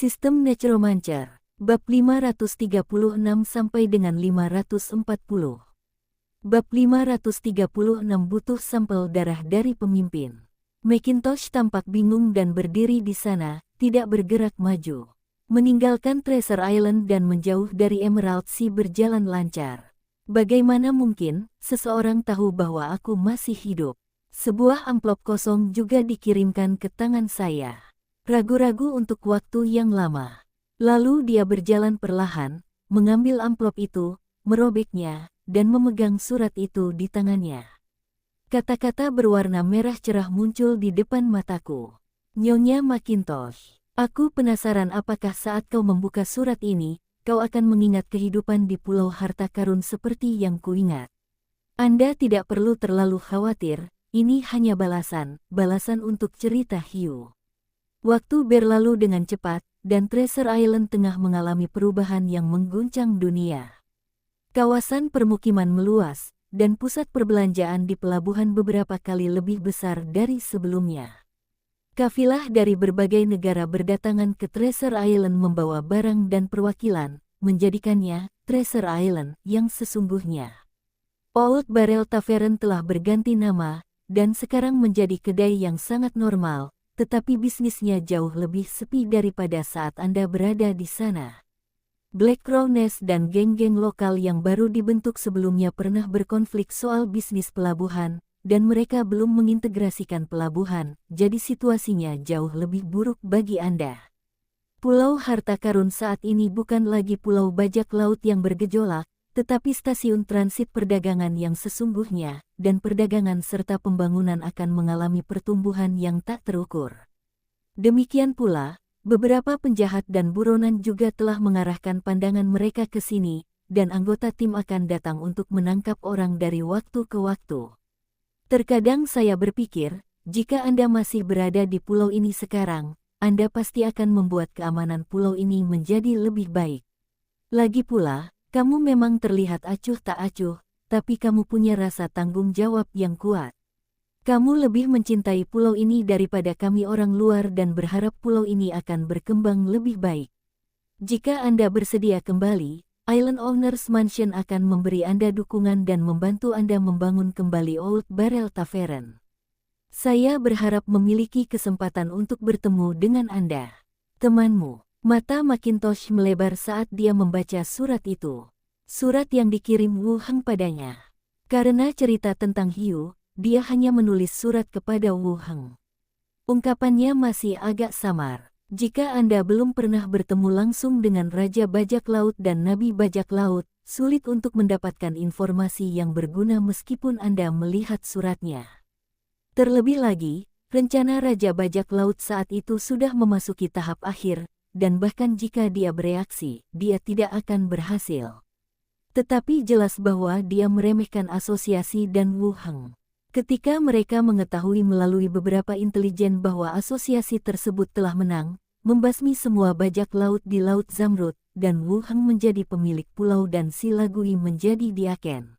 Sistem Necromancer, bab 536 sampai dengan 540. Bab 536 butuh sampel darah dari pemimpin. Macintosh tampak bingung dan berdiri di sana, tidak bergerak maju. Meninggalkan Treasure Island dan menjauh dari Emerald Sea berjalan lancar. Bagaimana mungkin seseorang tahu bahwa aku masih hidup? Sebuah amplop kosong juga dikirimkan ke tangan saya. Ragu-ragu untuk waktu yang lama. Lalu dia berjalan perlahan, mengambil amplop itu, merobeknya, dan memegang surat itu di tangannya. Kata-kata berwarna merah cerah muncul di depan mataku. Nyonya Macintosh, aku penasaran apakah saat kau membuka surat ini, kau akan mengingat kehidupan di Pulau Harta Karun seperti yang kuingat. Anda tidak perlu terlalu khawatir, ini hanya balasan untuk cerita hiu. Waktu berlalu dengan cepat, dan Treasure Island tengah mengalami perubahan yang mengguncang dunia. Kawasan permukiman meluas, dan pusat perbelanjaan di pelabuhan beberapa kali lebih besar dari sebelumnya. Kafilah dari berbagai negara berdatangan ke Treasure Island membawa barang dan perwakilan, menjadikannya Treasure Island yang sesungguhnya. Old Barrel Tavern telah berganti nama, dan sekarang menjadi kedai yang sangat normal, tetapi bisnisnya jauh lebih sepi daripada saat Anda berada di sana. Black Crow Nest dan geng-geng lokal yang baru dibentuk sebelumnya pernah berkonflik soal bisnis pelabuhan, dan mereka belum mengintegrasikan pelabuhan, jadi situasinya jauh lebih buruk bagi Anda. Pulau Harta Karun saat ini bukan lagi pulau bajak laut yang bergejolak, tetapi stasiun transit perdagangan yang sesungguhnya, dan perdagangan serta pembangunan akan mengalami pertumbuhan yang tak terukur. Demikian pula, beberapa penjahat dan buronan juga telah mengarahkan pandangan mereka ke sini, dan anggota tim akan datang untuk menangkap orang dari waktu ke waktu. Terkadang saya berpikir, jika Anda masih berada di pulau ini sekarang, Anda pasti akan membuat keamanan pulau ini menjadi lebih baik. Lagi pula, kamu memang terlihat acuh tak acuh, tapi kamu punya rasa tanggung jawab yang kuat. Kamu lebih mencintai pulau ini daripada kami orang luar dan berharap pulau ini akan berkembang lebih baik. Jika Anda bersedia kembali, Island Owners Mansion akan memberi Anda dukungan dan membantu Anda membangun kembali Old Barrel Tavern. Saya berharap memiliki kesempatan untuk bertemu dengan Anda. Temanmu. Mata Macintosh melebar saat dia membaca surat itu. Surat yang dikirim Wu Heng padanya. Karena cerita tentang hiu, dia hanya menulis surat kepada Wu Heng. Ungkapannya masih agak samar. Jika Anda belum pernah bertemu langsung dengan Raja Bajak Laut dan Nabi Bajak Laut, sulit untuk mendapatkan informasi yang berguna meskipun Anda melihat suratnya. Terlebih lagi, rencana Raja Bajak Laut saat itu sudah memasuki tahap akhir, dan bahkan jika dia bereaksi, dia tidak akan berhasil. Tetapi jelas bahwa dia meremehkan asosiasi dan Wu Heng. Ketika mereka mengetahui melalui beberapa intelijen bahwa asosiasi tersebut telah menang, membasmi semua bajak laut di Laut Zamrud, dan Wu Heng menjadi pemilik pulau dan si Lagui menjadi Diaken.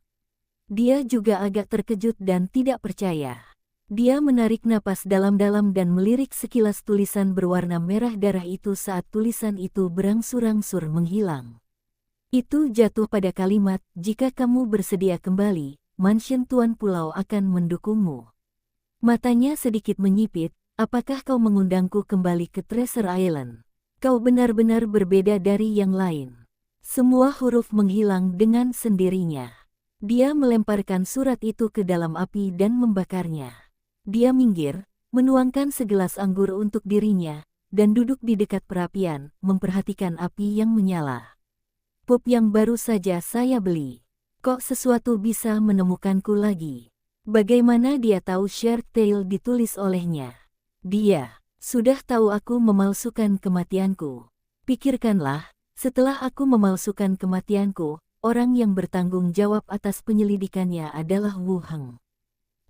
Dia juga agak terkejut dan tidak percaya. Dia menarik napas dalam-dalam dan melirik sekilas tulisan berwarna merah darah itu saat tulisan itu berangsur-angsur menghilang. Itu jatuh pada kalimat, jika kamu bersedia kembali, mansion Tuan Pulau akan mendukungmu. Matanya sedikit menyipit, apakah kau mengundangku kembali ke Treasure Island? Kau benar-benar berbeda dari yang lain. Semua huruf menghilang dengan sendirinya. Dia melemparkan surat itu ke dalam api dan membakarnya. Dia minggir, menuangkan segelas anggur untuk dirinya, dan duduk di dekat perapian, memperhatikan api yang menyala. Pup yang baru saja saya beli. Kok sesuatu bisa menemukanku lagi? Bagaimana dia tahu Shark Tale ditulis olehnya? Dia sudah tahu aku memalsukan kematianku. Pikirkanlah, setelah aku memalsukan kematianku, orang yang bertanggung jawab atas penyelidikannya adalah Wu Heng.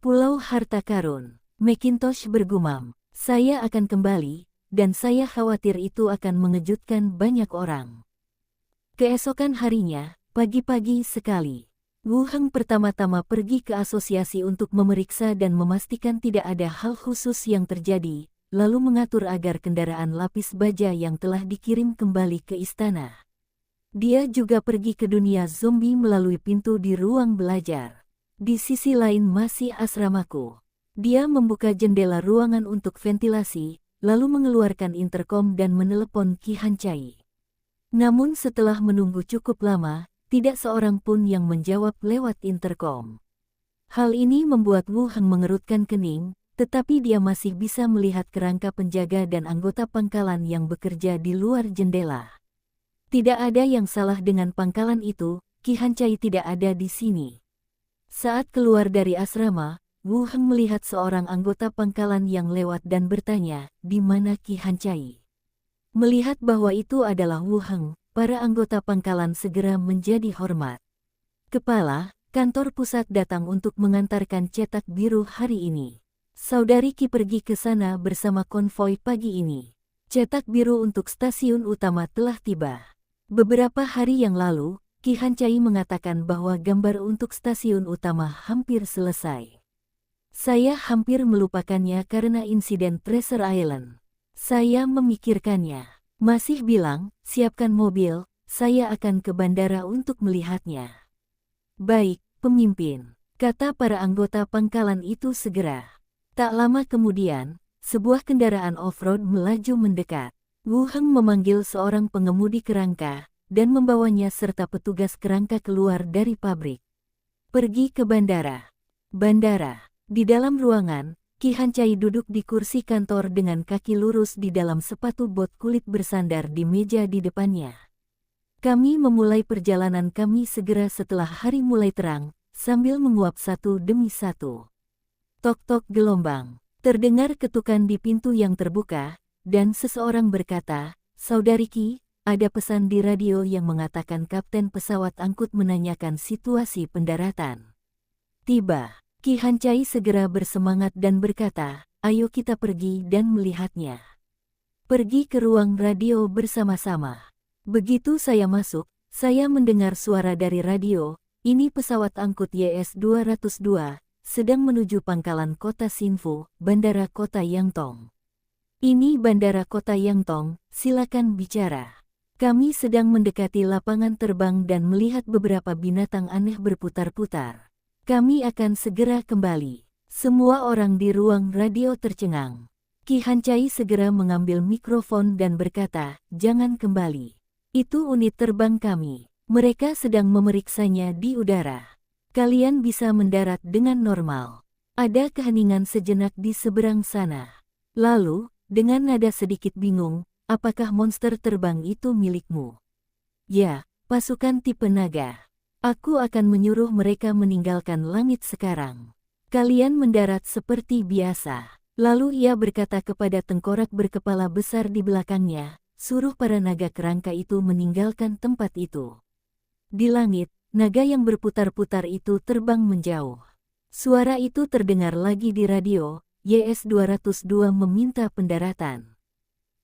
Pulau Harta Karun, Macintosh bergumam, saya akan kembali, dan saya khawatir itu akan mengejutkan banyak orang. Keesokan harinya, pagi-pagi sekali, Wu Heng pertama-tama pergi ke asosiasi untuk memeriksa dan memastikan tidak ada hal khusus yang terjadi, lalu mengatur agar kendaraan lapis baja yang telah dikirim kembali ke istana. Dia juga pergi ke dunia zombie melalui pintu di ruang belajar. Di sisi lain masih asramaku. Dia membuka jendela ruangan untuk ventilasi, lalu mengeluarkan interkom dan menelepon Ki Hancai. Namun setelah menunggu cukup lama, tidak seorang pun yang menjawab lewat interkom. Hal ini membuat Wu Heng mengerutkan kening, tetapi dia masih bisa melihat kerangka penjaga dan anggota pangkalan yang bekerja di luar jendela. Tidak ada yang salah dengan pangkalan itu, Ki Hancai tidak ada di sini. Saat keluar dari asrama, Wu Heng melihat seorang anggota pangkalan yang lewat dan bertanya, "Di mana Ki Hancai?" Melihat bahwa itu adalah Wu Heng, para anggota pangkalan segera menjadi hormat. "Kepala, kantor pusat datang untuk mengantarkan cetak biru hari ini. Saudari Ki pergi ke sana bersama konvoi pagi ini. Cetak biru untuk stasiun utama telah tiba." Beberapa hari yang lalu, Ki Hancai mengatakan bahwa gambar untuk stasiun utama hampir selesai. "Saya hampir melupakannya karena insiden Treasure Island. Saya memikirkannya. Masih bilang, siapkan mobil, saya akan ke bandara untuk melihatnya." "Baik, pemimpin," kata para anggota pangkalan itu segera. Tak lama kemudian, sebuah kendaraan off-road melaju mendekat. Wu Heng memanggil seorang pengemudi kerangka, dan membawanya serta petugas kerangka keluar dari pabrik. Pergi ke bandara. Bandara. Di dalam ruangan, Ki Hancai duduk di kursi kantor dengan kaki lurus di dalam sepatu bot kulit bersandar di meja di depannya. "Kami memulai perjalanan kami segera setelah hari mulai terang," sambil menguap satu demi satu. Tok-tok gelombang. Terdengar ketukan di pintu yang terbuka, dan seseorang berkata, "Saudari Ki, ada pesan di radio yang mengatakan kapten pesawat angkut menanyakan situasi pendaratan." Tiba. Ki Hancai segera bersemangat dan berkata, "Ayo kita pergi dan melihatnya." Pergi ke ruang radio bersama-sama. Begitu saya masuk, saya mendengar suara dari radio, "Ini pesawat angkut YS-202, sedang menuju pangkalan kota Xinfu, Bandara Kota Yangtong." "Ini Bandara Kota Yangtong, silakan bicara." "Kami sedang mendekati lapangan terbang dan melihat beberapa binatang aneh berputar-putar. Kami akan segera kembali." Semua orang di ruang radio tercengang. Ki Hancai segera mengambil mikrofon dan berkata, "Jangan kembali. Itu unit terbang kami. Mereka sedang memeriksanya di udara. Kalian bisa mendarat dengan normal." Ada keheningan sejenak di seberang sana. Lalu, dengan nada sedikit bingung, "Apakah monster terbang itu milikmu?" "Ya, pasukan tipe naga. Aku akan menyuruh mereka meninggalkan langit sekarang. Kalian mendarat seperti biasa." Lalu ia berkata kepada tengkorak berkepala besar di belakangnya, "Suruh para naga kerangka itu meninggalkan tempat itu." Di langit, naga yang berputar-putar itu terbang menjauh. Suara itu terdengar lagi di radio, "YS-202 meminta pendaratan.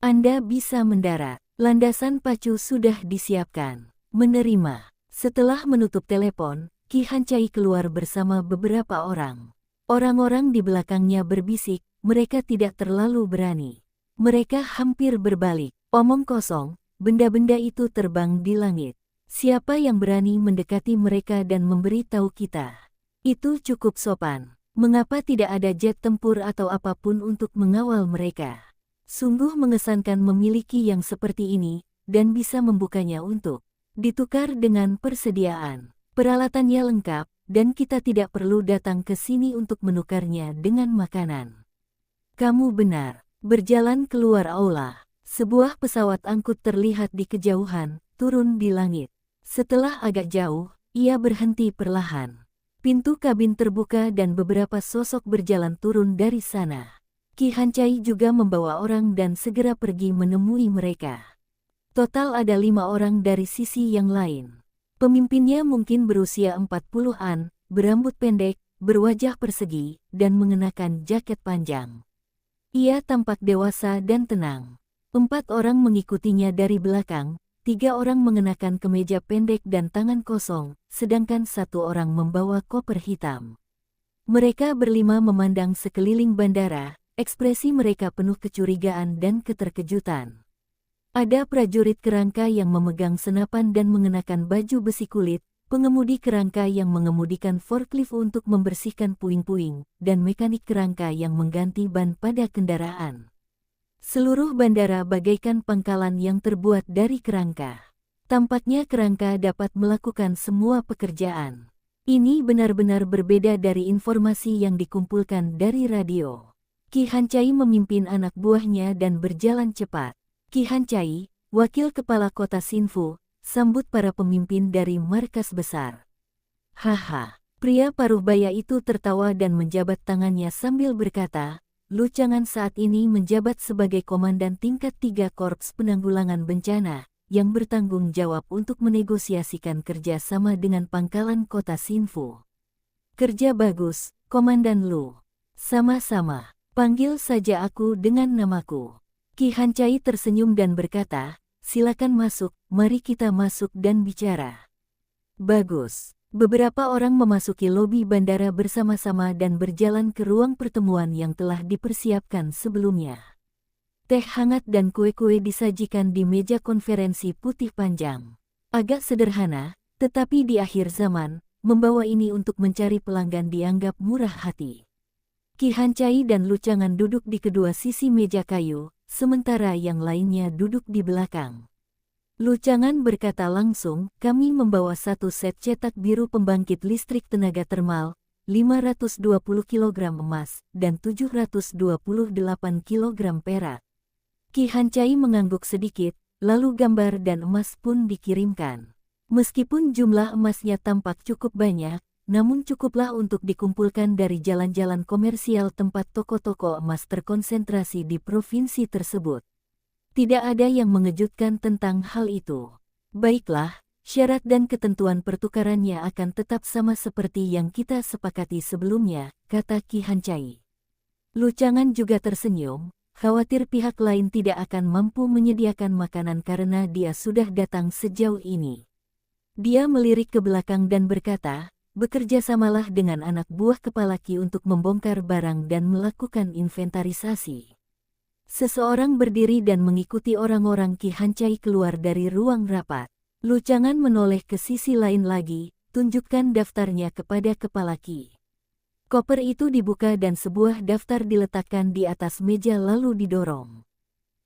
Anda bisa mendarat. Landasan pacu sudah disiapkan." "Menerima." Setelah menutup telepon, Ki Hancai keluar bersama beberapa orang. Orang-orang di belakangnya berbisik, mereka tidak terlalu berani. Mereka hampir berbalik. "Omong kosong, benda-benda itu terbang di langit. Siapa yang berani mendekati mereka dan memberi tahu kita? Itu cukup sopan. Mengapa tidak ada jet tempur atau apapun untuk mengawal mereka? Sungguh mengesankan memiliki yang seperti ini, dan bisa membukanya untuk ditukar dengan persediaan. Peralatannya lengkap, dan kita tidak perlu datang ke sini untuk menukarnya dengan makanan." "Kamu benar." Berjalan keluar aula, sebuah pesawat angkut terlihat di kejauhan, turun di langit. Setelah agak jauh, ia berhenti perlahan. Pintu kabin terbuka dan beberapa sosok berjalan turun dari sana. Ki Hancai juga membawa orang dan segera pergi menemui mereka. Total ada 5 orang dari sisi yang lain. Pemimpinnya mungkin berusia 40-an, berambut pendek, berwajah persegi, dan mengenakan jaket panjang. Ia tampak dewasa dan tenang. 4 orang mengikutinya dari belakang, 3 orang mengenakan kemeja pendek dan tangan kosong, sedangkan 1 orang membawa koper hitam. Mereka berlima memandang sekeliling bandara, Ekspresi mereka penuh kecurigaan dan keterkejutan. Ada prajurit kerangka yang memegang senapan dan mengenakan baju besi kulit, pengemudi kerangka yang mengemudikan forklift untuk membersihkan puing-puing, dan mekanik kerangka yang mengganti ban pada kendaraan. Seluruh bandara bagaikan pangkalan yang terbuat dari kerangka. Tampaknya kerangka dapat melakukan semua pekerjaan. Ini benar-benar berbeda dari informasi yang dikumpulkan dari radio. Ki Hancai memimpin anak buahnya dan berjalan cepat. Ki Hancai, wakil kepala kota Xinfu, sambut para pemimpin dari markas besar. Haha, pria paruh baya itu tertawa dan menjabat tangannya sambil berkata, Lu Chang'an saat ini menjabat sebagai komandan tingkat 3 Korps Penanggulangan Bencana, yang bertanggung jawab untuk menegosiasikan kerja sama dengan pangkalan kota Xinfu. Kerja bagus, Komandan Lu. Sama-sama, panggil saja aku dengan namaku. Ki Hancai tersenyum dan berkata, silakan masuk, mari kita masuk dan bicara. Bagus. Beberapa orang memasuki lobi bandara bersama-sama dan berjalan ke ruang pertemuan yang telah dipersiapkan sebelumnya. Teh hangat dan kue-kue disajikan di meja konferensi putih panjang. Agak sederhana, tetapi di akhir zaman, membawa ini untuk mencari pelanggan dianggap murah hati. Ki Hancai dan Lu Chang'an duduk di kedua sisi meja kayu, sementara yang lainnya duduk di belakang. Lu Chang'an berkata langsung, kami membawa satu set cetak biru pembangkit listrik tenaga termal, 520 kg emas, dan 728 kg perak. Ki Hancai mengangguk sedikit, lalu gambar dan emas pun dikirimkan. Meskipun jumlah emasnya tampak cukup banyak, namun cukuplah untuk dikumpulkan dari jalan-jalan komersial tempat toko-toko emas terkonsentrasi di provinsi tersebut. Tidak ada yang mengejutkan tentang hal itu. Baiklah, syarat dan ketentuan pertukarannya akan tetap sama seperti yang kita sepakati sebelumnya, kata Ki Hancai. Lu Chang'an juga tersenyum, khawatir pihak lain tidak akan mampu menyediakan makanan karena dia sudah datang sejauh ini. Dia melirik ke belakang dan berkata, bekerja samalah dengan anak buah kepala Ki untuk membongkar barang dan melakukan inventarisasi. Seseorang berdiri dan mengikuti orang-orang Ki Hancai keluar dari ruang rapat. Lu Chang'an menoleh ke sisi lain lagi, tunjukkan daftarnya kepada kepala Ki. Koper itu dibuka dan sebuah daftar diletakkan di atas meja lalu didorong.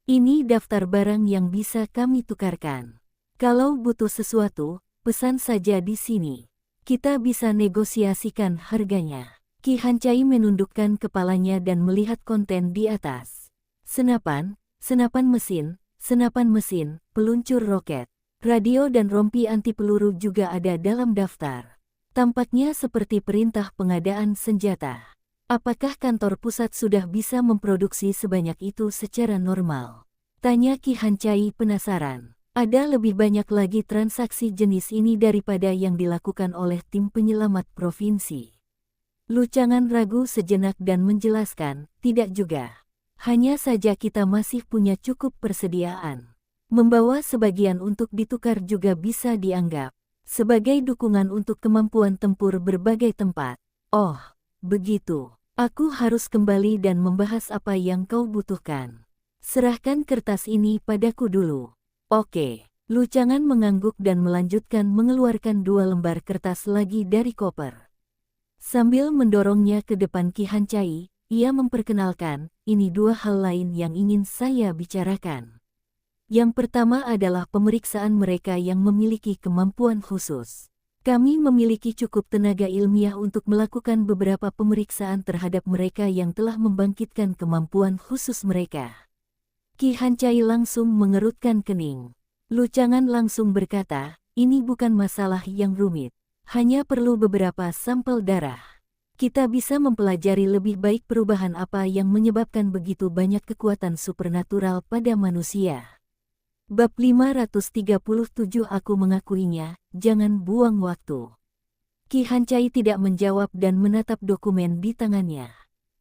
Ini daftar barang yang bisa kami tukarkan. Kalau butuh sesuatu, pesan saja di sini. Kita bisa negosiasikan harganya. Ki Hancai menundukkan kepalanya dan melihat konten di atas. Senapan mesin, peluncur roket, radio dan rompi anti peluru juga ada dalam daftar. Tampaknya seperti perintah pengadaan senjata. Apakah kantor pusat sudah bisa memproduksi sebanyak itu secara normal? Tanya Ki Hancai penasaran. Ada lebih banyak lagi transaksi jenis ini daripada yang dilakukan oleh tim penyelamat provinsi. Lu Chang'an ragu sejenak dan menjelaskan, tidak juga. Hanya saja kita masih punya cukup persediaan. Membawa sebagian untuk ditukar juga bisa dianggap sebagai dukungan untuk kemampuan tempur berbagai tempat. Oh, begitu. Aku harus kembali dan membahas apa yang kau butuhkan. Serahkan kertas ini padaku dulu. Oke. Lu Chang'an mengangguk dan melanjutkan mengeluarkan 2 lembar kertas lagi dari koper. Sambil mendorongnya ke depan Ki Hancai, ia memperkenalkan, ini 2 hal lain yang ingin saya bicarakan. Yang pertama adalah pemeriksaan mereka yang memiliki kemampuan khusus. Kami memiliki cukup tenaga ilmiah untuk melakukan beberapa pemeriksaan terhadap mereka yang telah membangkitkan kemampuan khusus mereka. Ki Hancai langsung mengerutkan kening. Lu Chang'an langsung berkata, ini bukan masalah yang rumit. Hanya perlu beberapa sampel darah. Kita bisa mempelajari lebih baik perubahan apa yang menyebabkan begitu banyak kekuatan supernatural pada manusia. Bab 537 aku mengakuinya, jangan buang waktu. Ki Hancai tidak menjawab dan menatap dokumen di tangannya.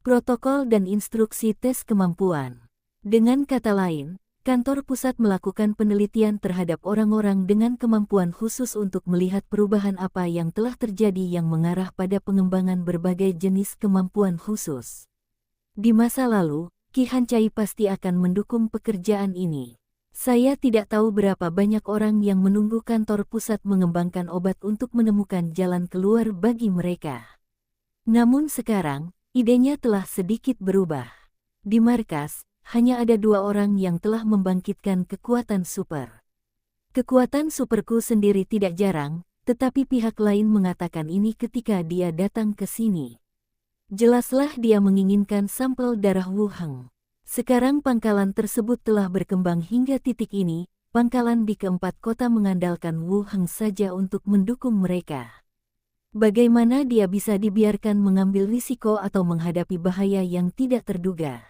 Protokol dan instruksi tes kemampuan. Dengan kata lain, kantor pusat melakukan penelitian terhadap orang-orang dengan kemampuan khusus untuk melihat perubahan apa yang telah terjadi yang mengarah pada pengembangan berbagai jenis kemampuan khusus. Di masa lalu, Ki Hancai pasti akan mendukung pekerjaan ini. Saya tidak tahu berapa banyak orang yang menunggu kantor pusat mengembangkan obat untuk menemukan jalan keluar bagi mereka. Namun sekarang, idenya telah sedikit berubah. Di markas, hanya ada 2 orang yang telah membangkitkan kekuatan super. Kekuatan superku sendiri tidak jarang, tetapi pihak lain mengatakan ini ketika dia datang ke sini. Jelaslah dia menginginkan sampel darah Wu Heng. Sekarang pangkalan tersebut telah berkembang hingga titik ini, pangkalan di keempat kota mengandalkan Wu Heng saja untuk mendukung mereka. Bagaimana dia bisa dibiarkan mengambil risiko atau menghadapi bahaya yang tidak terduga?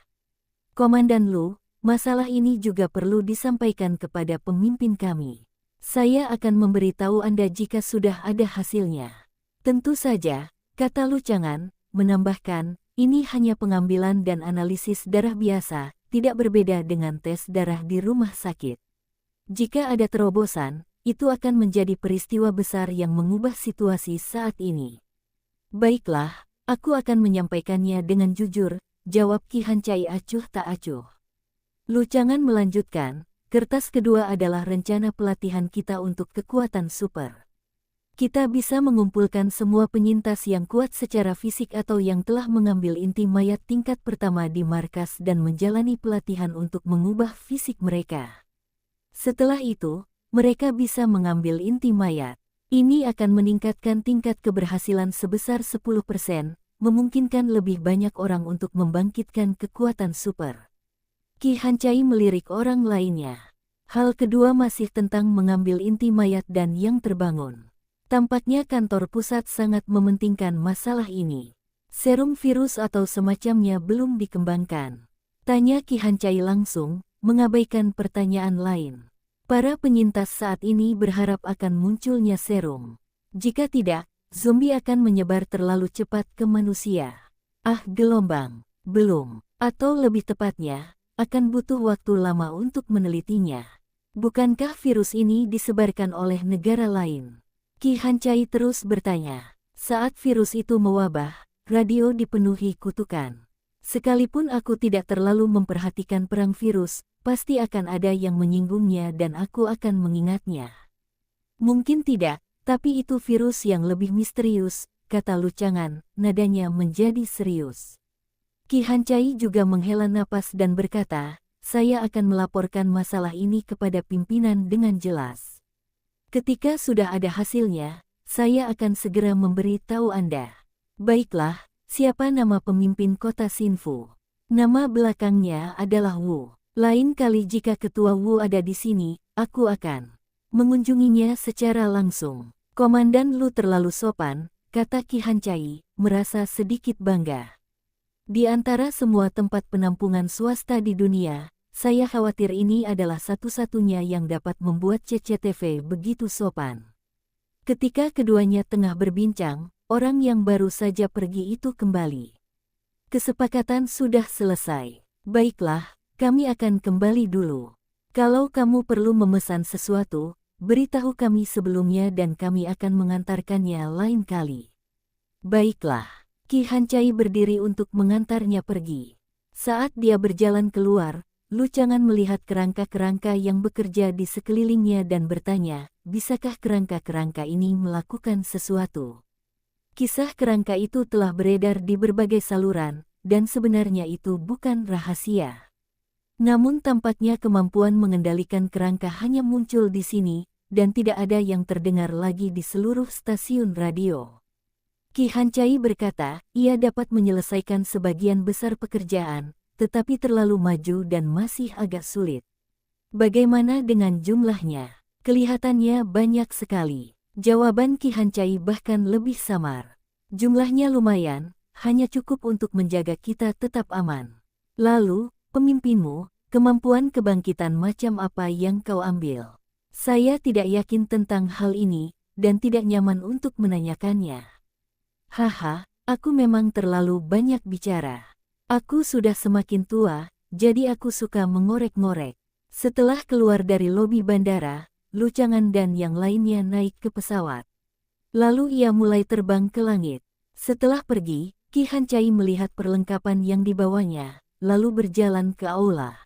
Komandan Lu, masalah ini juga perlu disampaikan kepada pemimpin kami. Saya akan memberitahu Anda jika sudah ada hasilnya. Tentu saja, kata Lu Chang'an, menambahkan, ini hanya pengambilan dan analisis darah biasa, tidak berbeda dengan tes darah di rumah sakit. Jika ada terobosan, itu akan menjadi peristiwa besar yang mengubah situasi saat ini. Baiklah, aku akan menyampaikannya dengan jujur, jawab Ki Hancai acuh tak acuh. Lu Chang'an melanjutkan, kertas kedua adalah rencana pelatihan kita untuk kekuatan super. Kita bisa mengumpulkan semua penyintas yang kuat secara fisik atau yang telah mengambil inti mayat tingkat pertama di markas dan menjalani pelatihan untuk mengubah fisik mereka. Setelah itu, mereka bisa mengambil inti mayat. Ini akan meningkatkan tingkat keberhasilan sebesar 10%, memungkinkan lebih banyak orang untuk membangkitkan kekuatan super. Ki Hancai melirik orang lainnya. Hal kedua masih tentang mengambil inti mayat dan yang terbangun. Tampaknya kantor pusat sangat mementingkan masalah ini. Serum virus atau semacamnya belum dikembangkan. Tanya Ki Hancai langsung, mengabaikan pertanyaan lain. Para penyintas saat ini berharap akan munculnya serum. Jika tidak, zombie akan menyebar terlalu cepat ke manusia. Gelombang. Belum. Atau lebih tepatnya, akan butuh waktu lama untuk menelitinya. Bukankah virus ini disebarkan oleh negara lain? Ki Hancai terus bertanya. Saat virus itu mewabah, radio dipenuhi kutukan. Sekalipun aku tidak terlalu memperhatikan perang virus, pasti akan ada yang menyinggungnya dan aku akan mengingatnya. Mungkin tidak, tapi itu virus yang lebih misterius, kata Lu Chang'an, nadanya menjadi serius. Ki Hancai juga menghela napas dan berkata, saya akan melaporkan masalah ini kepada pimpinan dengan jelas. Ketika sudah ada hasilnya, saya akan segera memberi tahu Anda. Baiklah, siapa nama pemimpin kota Xinfu? Nama belakangnya adalah Wu. Lain kali jika ketua Wu ada di sini, aku akan mengunjunginya secara langsung. Komandan Lu terlalu sopan, kata Ki Hancai, merasa sedikit bangga. Di antara semua tempat penampungan swasta di dunia, saya khawatir ini adalah satu-satunya yang dapat membuat CCTV begitu sopan. Ketika keduanya tengah berbincang, orang yang baru saja pergi itu kembali. Kesepakatan sudah selesai. Baiklah, kami akan kembali dulu. Kalau kamu perlu memesan sesuatu, beritahu kami sebelumnya dan kami akan mengantarkannya lain kali. Baiklah, Ki Hancai berdiri untuk mengantarnya pergi. Saat dia berjalan keluar, Lu Chang'an melihat kerangka-kerangka yang bekerja di sekelilingnya dan bertanya, bisakah kerangka-kerangka ini melakukan sesuatu? Kisah kerangka itu telah beredar di berbagai saluran, dan sebenarnya itu bukan rahasia. Namun tampaknya kemampuan mengendalikan kerangka hanya muncul di sini, dan tidak ada yang terdengar lagi di seluruh stasiun radio. Ki Hancai berkata, ia dapat menyelesaikan sebagian besar pekerjaan, tetapi terlalu maju dan masih agak sulit. Bagaimana dengan jumlahnya? Kelihatannya banyak sekali. Jawaban Ki Hancai bahkan lebih samar. Jumlahnya lumayan, hanya cukup untuk menjaga kita tetap aman. Lalu, pemimpinmu, kemampuan kebangkitan macam apa yang kau ambil? Saya tidak yakin tentang hal ini, dan tidak nyaman untuk menanyakannya. Haha, aku memang terlalu banyak bicara. Aku sudah semakin tua, jadi aku suka mengorek-ngorek. Setelah keluar dari lobi bandara, Lu Chang'an dan yang lainnya naik ke pesawat. Lalu ia mulai terbang ke langit. Setelah pergi, Qi Hancai melihat perlengkapan yang dibawanya, lalu berjalan ke aula.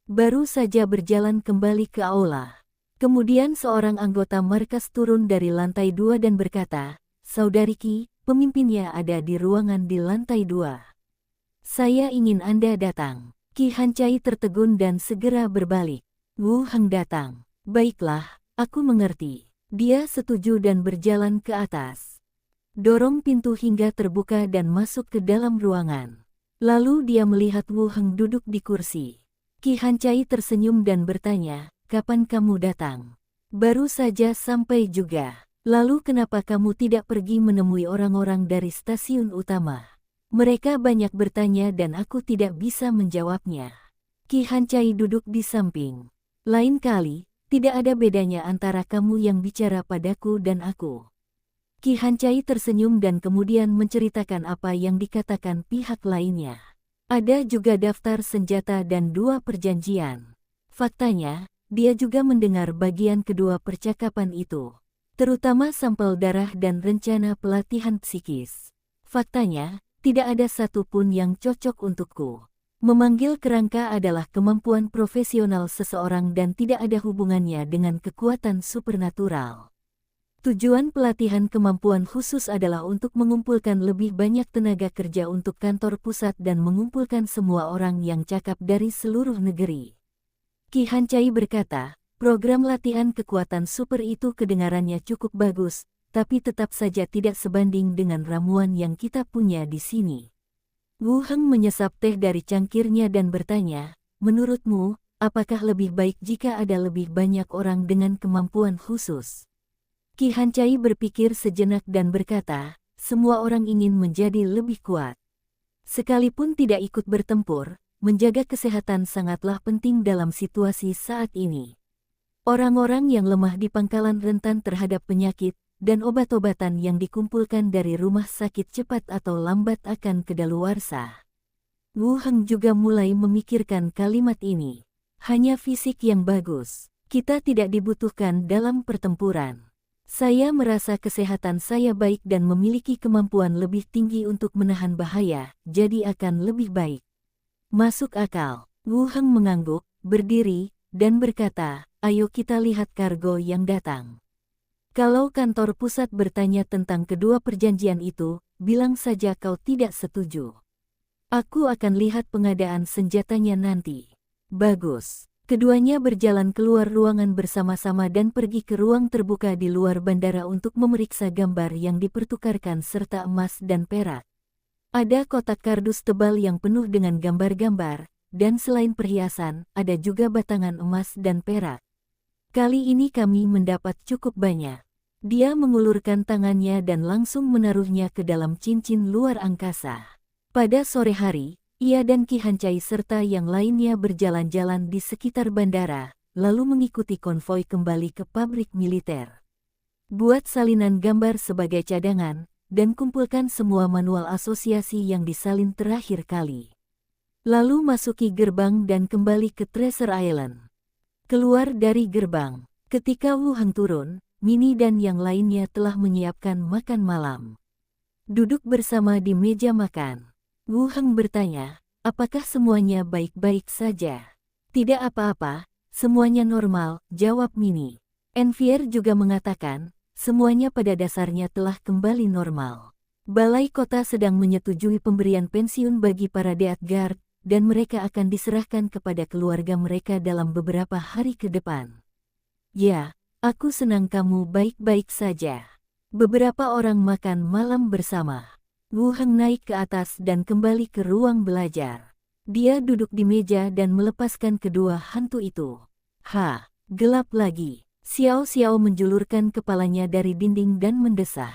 Baru saja berjalan kembali ke aula. Kemudian seorang anggota markas turun dari lantai 2 dan berkata, "Saudari Qi, pemimpinnya ada di ruangan di lantai 2. Saya ingin Anda datang." Qi Hancai tertegun dan segera berbalik. Wu Heng datang. Baiklah, aku mengerti. Dia setuju dan berjalan ke atas. Dorong pintu hingga terbuka dan masuk ke dalam ruangan. Lalu dia melihat Wu Heng duduk di kursi. Qi Hancai tersenyum dan bertanya, "Kapan kamu datang?" "Baru saja sampai juga." "Lalu kenapa kamu tidak pergi menemui orang-orang dari stasiun utama?" "Mereka banyak bertanya dan aku tidak bisa menjawabnya." Qi Hancai duduk di samping. "Lain kali, tidak ada bedanya antara kamu yang bicara padaku dan aku." Qi Hancai tersenyum dan kemudian menceritakan apa yang dikatakan pihak lainnya. Ada juga daftar senjata dan 2 perjanjian. Faktanya, dia juga mendengar bagian kedua percakapan itu, terutama sampel darah dan rencana pelatihan psikis. Faktanya, tidak ada satupun yang cocok untukku. Memanggil kerangka adalah kemampuan profesional seseorang dan tidak ada hubungannya dengan kekuatan supernatural. Tujuan pelatihan kemampuan khusus adalah untuk mengumpulkan lebih banyak tenaga kerja untuk kantor pusat dan mengumpulkan semua orang yang cakap dari seluruh negeri. Qi Hancai berkata, "Program latihan kekuatan super itu kedengarannya cukup bagus, tapi tetap saja tidak sebanding dengan ramuan yang kita punya di sini." Wu Heng menyesap teh dari cangkirnya dan bertanya, "Menurutmu, apakah lebih baik jika ada lebih banyak orang dengan kemampuan khusus?" Qi Hancai berpikir sejenak dan berkata, "Semua orang ingin menjadi lebih kuat. Sekalipun tidak ikut bertempur, menjaga kesehatan sangatlah penting dalam situasi saat ini. Orang-orang yang lemah di pangkalan rentan terhadap penyakit, dan obat-obatan yang dikumpulkan dari rumah sakit cepat atau lambat akan kedaluarsa." Wu Heng juga mulai memikirkan kalimat ini. "Hanya fisik yang bagus. Kita tidak dibutuhkan dalam pertempuran. Saya merasa kesehatan saya baik dan memiliki kemampuan lebih tinggi untuk menahan bahaya, jadi akan lebih baik." "Masuk akal." Wu Heng mengangguk, berdiri, dan berkata, "Ayo kita lihat kargo yang datang. Kalau kantor pusat bertanya tentang kedua perjanjian itu, bilang saja kau tidak setuju. Aku akan lihat pengadaan senjatanya nanti." "Bagus." Keduanya berjalan keluar ruangan bersama-sama dan pergi ke ruang terbuka di luar bandara untuk memeriksa gambar yang dipertukarkan serta emas dan perak. Ada kotak kardus tebal yang penuh dengan gambar-gambar, dan selain perhiasan, ada juga batangan emas dan perak. "Kali ini kami mendapat cukup banyak." Dia mengulurkan tangannya dan langsung menaruhnya ke dalam cincin luar angkasa. Pada sore hari, ia dan Qi Hancai serta yang lainnya berjalan-jalan di sekitar bandara, lalu mengikuti konvoi kembali ke pabrik militer. Buat salinan gambar sebagai cadangan, dan kumpulkan semua manual asosiasi yang disalin terakhir kali. Lalu masuki gerbang dan kembali ke Treasure Island. Keluar dari gerbang, ketika Wu Heng turun, Minnie dan yang lainnya telah menyiapkan makan malam. Duduk bersama di meja makan. Wu Heng bertanya, "Apakah semuanya baik-baik saja?" "Tidak apa-apa, semuanya normal," jawab Minnie. Envier juga mengatakan, "Semuanya pada dasarnya telah kembali normal. Balai kota sedang menyetujui pemberian pensiun bagi para Death Guard, dan mereka akan diserahkan kepada keluarga mereka dalam beberapa hari ke depan." "Ya, aku senang kamu baik-baik saja." Beberapa orang makan malam bersama. Wu Heng naik ke atas dan kembali ke ruang belajar. Dia duduk di meja dan melepaskan kedua hantu itu. Gelap lagi." Xiao Xiao menjulurkan kepalanya dari dinding dan mendesah.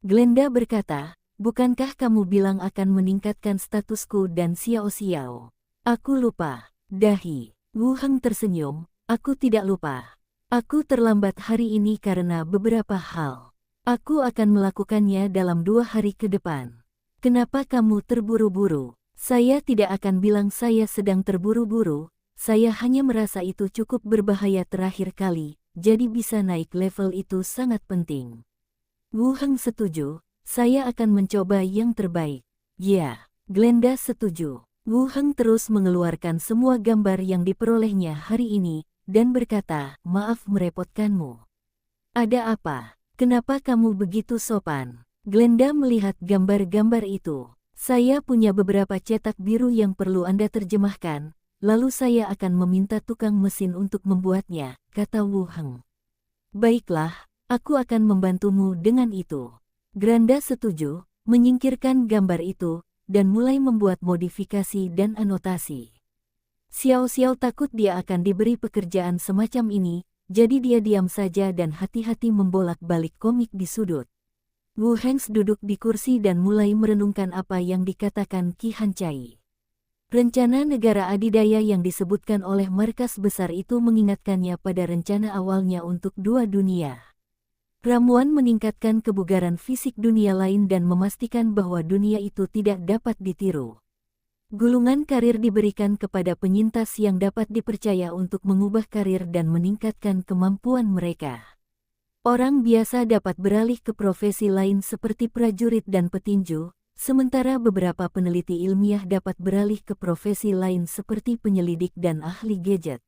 Glenda berkata, "Bukankah kamu bilang akan meningkatkan statusku dan Xiao Xiao?" "Aku lupa." Dahi. Wu Heng tersenyum, "Aku tidak lupa. Aku terlambat hari ini karena beberapa hal. Aku akan melakukannya dalam 2 hari ke depan." "Kenapa kamu terburu-buru?" "Saya tidak akan bilang saya sedang terburu-buru, saya hanya merasa itu cukup berbahaya terakhir kali, jadi bisa naik level itu sangat penting." Wu Heng setuju, "Saya akan mencoba yang terbaik." Ya, Glenda setuju. Wu Heng terus mengeluarkan semua gambar yang diperolehnya hari ini, dan berkata, maaf merepotkanmu. Ada apa? Kenapa kamu begitu sopan? Glenda melihat gambar-gambar itu. Saya punya beberapa cetak biru yang perlu Anda terjemahkan, lalu saya akan meminta tukang mesin untuk membuatnya, kata Wu Heng. Baiklah, aku akan membantumu dengan itu. Glenda setuju, menyingkirkan gambar itu, dan mulai membuat modifikasi dan anotasi. Xiao Xiao takut dia akan diberi pekerjaan semacam ini, jadi dia diam saja dan hati-hati membolak-balik komik di sudut. Wu Heng duduk di kursi dan mulai merenungkan apa yang dikatakan Qi Hancai. Rencana negara adidaya yang disebutkan oleh markas besar itu mengingatkannya pada rencana awalnya untuk dua dunia. Ramuan meningkatkan kebugaran fisik dunia lain dan memastikan bahwa dunia itu tidak dapat ditiru. Gulungan karir diberikan kepada penyintas yang dapat dipercaya untuk mengubah karir dan meningkatkan kemampuan mereka. Orang biasa dapat beralih ke profesi lain seperti prajurit dan petinju, sementara beberapa peneliti ilmiah dapat beralih ke profesi lain seperti penyelidik dan ahli gadget.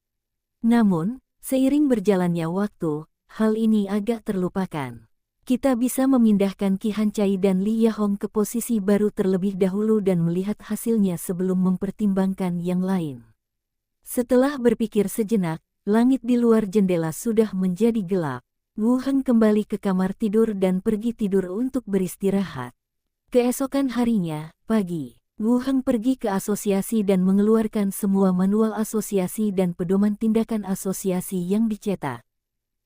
Namun, seiring berjalannya waktu, hal ini agak terlupakan. Kita bisa memindahkan Qi Hancai dan Li Yahong ke posisi baru terlebih dahulu dan melihat hasilnya sebelum mempertimbangkan yang lain. Setelah berpikir sejenak, langit di luar jendela sudah menjadi gelap. Wu Heng kembali ke kamar tidur dan pergi tidur untuk beristirahat. Keesokan harinya, pagi, Wu Heng pergi ke asosiasi dan mengeluarkan semua manual asosiasi dan pedoman tindakan asosiasi yang dicetak.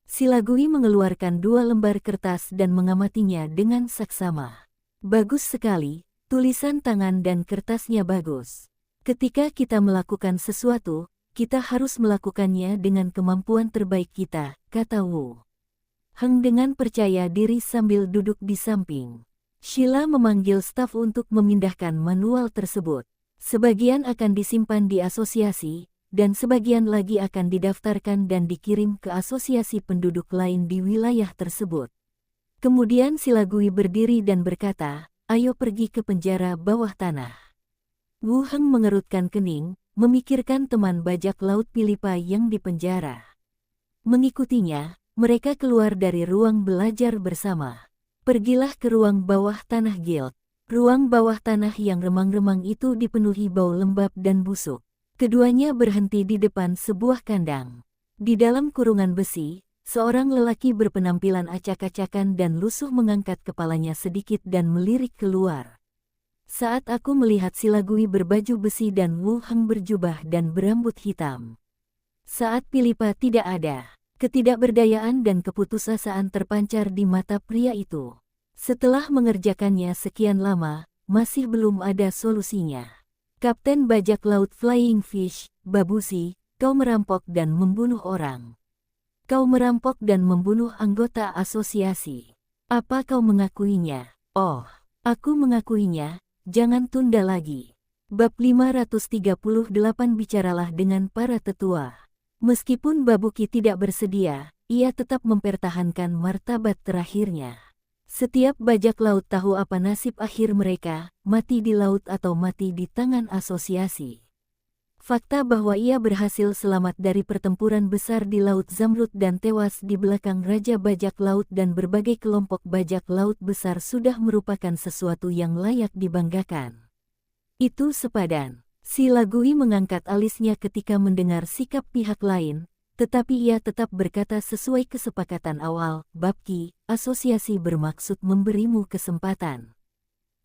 Silagui mengeluarkan 2 lembar kertas dan mengamatinya dengan saksama. Bagus sekali, tulisan tangan dan kertasnya bagus. Ketika kita melakukan sesuatu, kita harus melakukannya dengan kemampuan terbaik kita, kata Wu Heng dengan percaya diri sambil duduk di samping. Sheila memanggil staf untuk memindahkan manual tersebut. Sebagian akan disimpan di asosiasi, dan sebagian lagi akan didaftarkan dan dikirim ke asosiasi penduduk lain di wilayah tersebut. Kemudian Silagui berdiri dan berkata, ayo pergi ke penjara bawah tanah. Wu Heng mengerutkan kening, memikirkan teman bajak laut Pilipa yang dipenjara. Mengikutinya, mereka keluar dari ruang belajar bersama. Pergilah ke ruang bawah tanah Guild. Ruang bawah tanah yang remang-remang itu dipenuhi bau lembab dan busuk. Keduanya berhenti di depan sebuah kandang. Di dalam kurungan besi, seorang lelaki berpenampilan acak-acakan dan lusuh mengangkat kepalanya sedikit dan melirik keluar. Saat aku melihat Silagui berbaju besi dan Wu Heng berjubah dan berambut hitam. Saat Pilipa tidak ada, ketidakberdayaan dan keputusasaan terpancar di mata pria itu. Setelah mengerjakannya sekian lama, masih belum ada solusinya. Kapten bajak laut Flying Fish, Babushi, kau merampok dan membunuh orang. Kau merampok dan membunuh anggota asosiasi. Apa kau mengakuinya? Oh, aku mengakuinya, jangan tunda lagi. Bab 538 Bicaralah dengan para tetua. Meskipun Babuki tidak bersedia, ia tetap mempertahankan martabat terakhirnya. Setiap bajak laut tahu apa nasib akhir mereka, mati di laut atau mati di tangan asosiasi. Fakta bahwa ia berhasil selamat dari pertempuran besar di Laut Zamrud dan tewas di belakang Raja Bajak Laut dan berbagai kelompok bajak laut besar sudah merupakan sesuatu yang layak dibanggakan. Itu sepadan. Silagui mengangkat alisnya ketika mendengar sikap pihak lain, tetapi ia tetap berkata sesuai kesepakatan awal, Babki, asosiasi bermaksud memberimu kesempatan.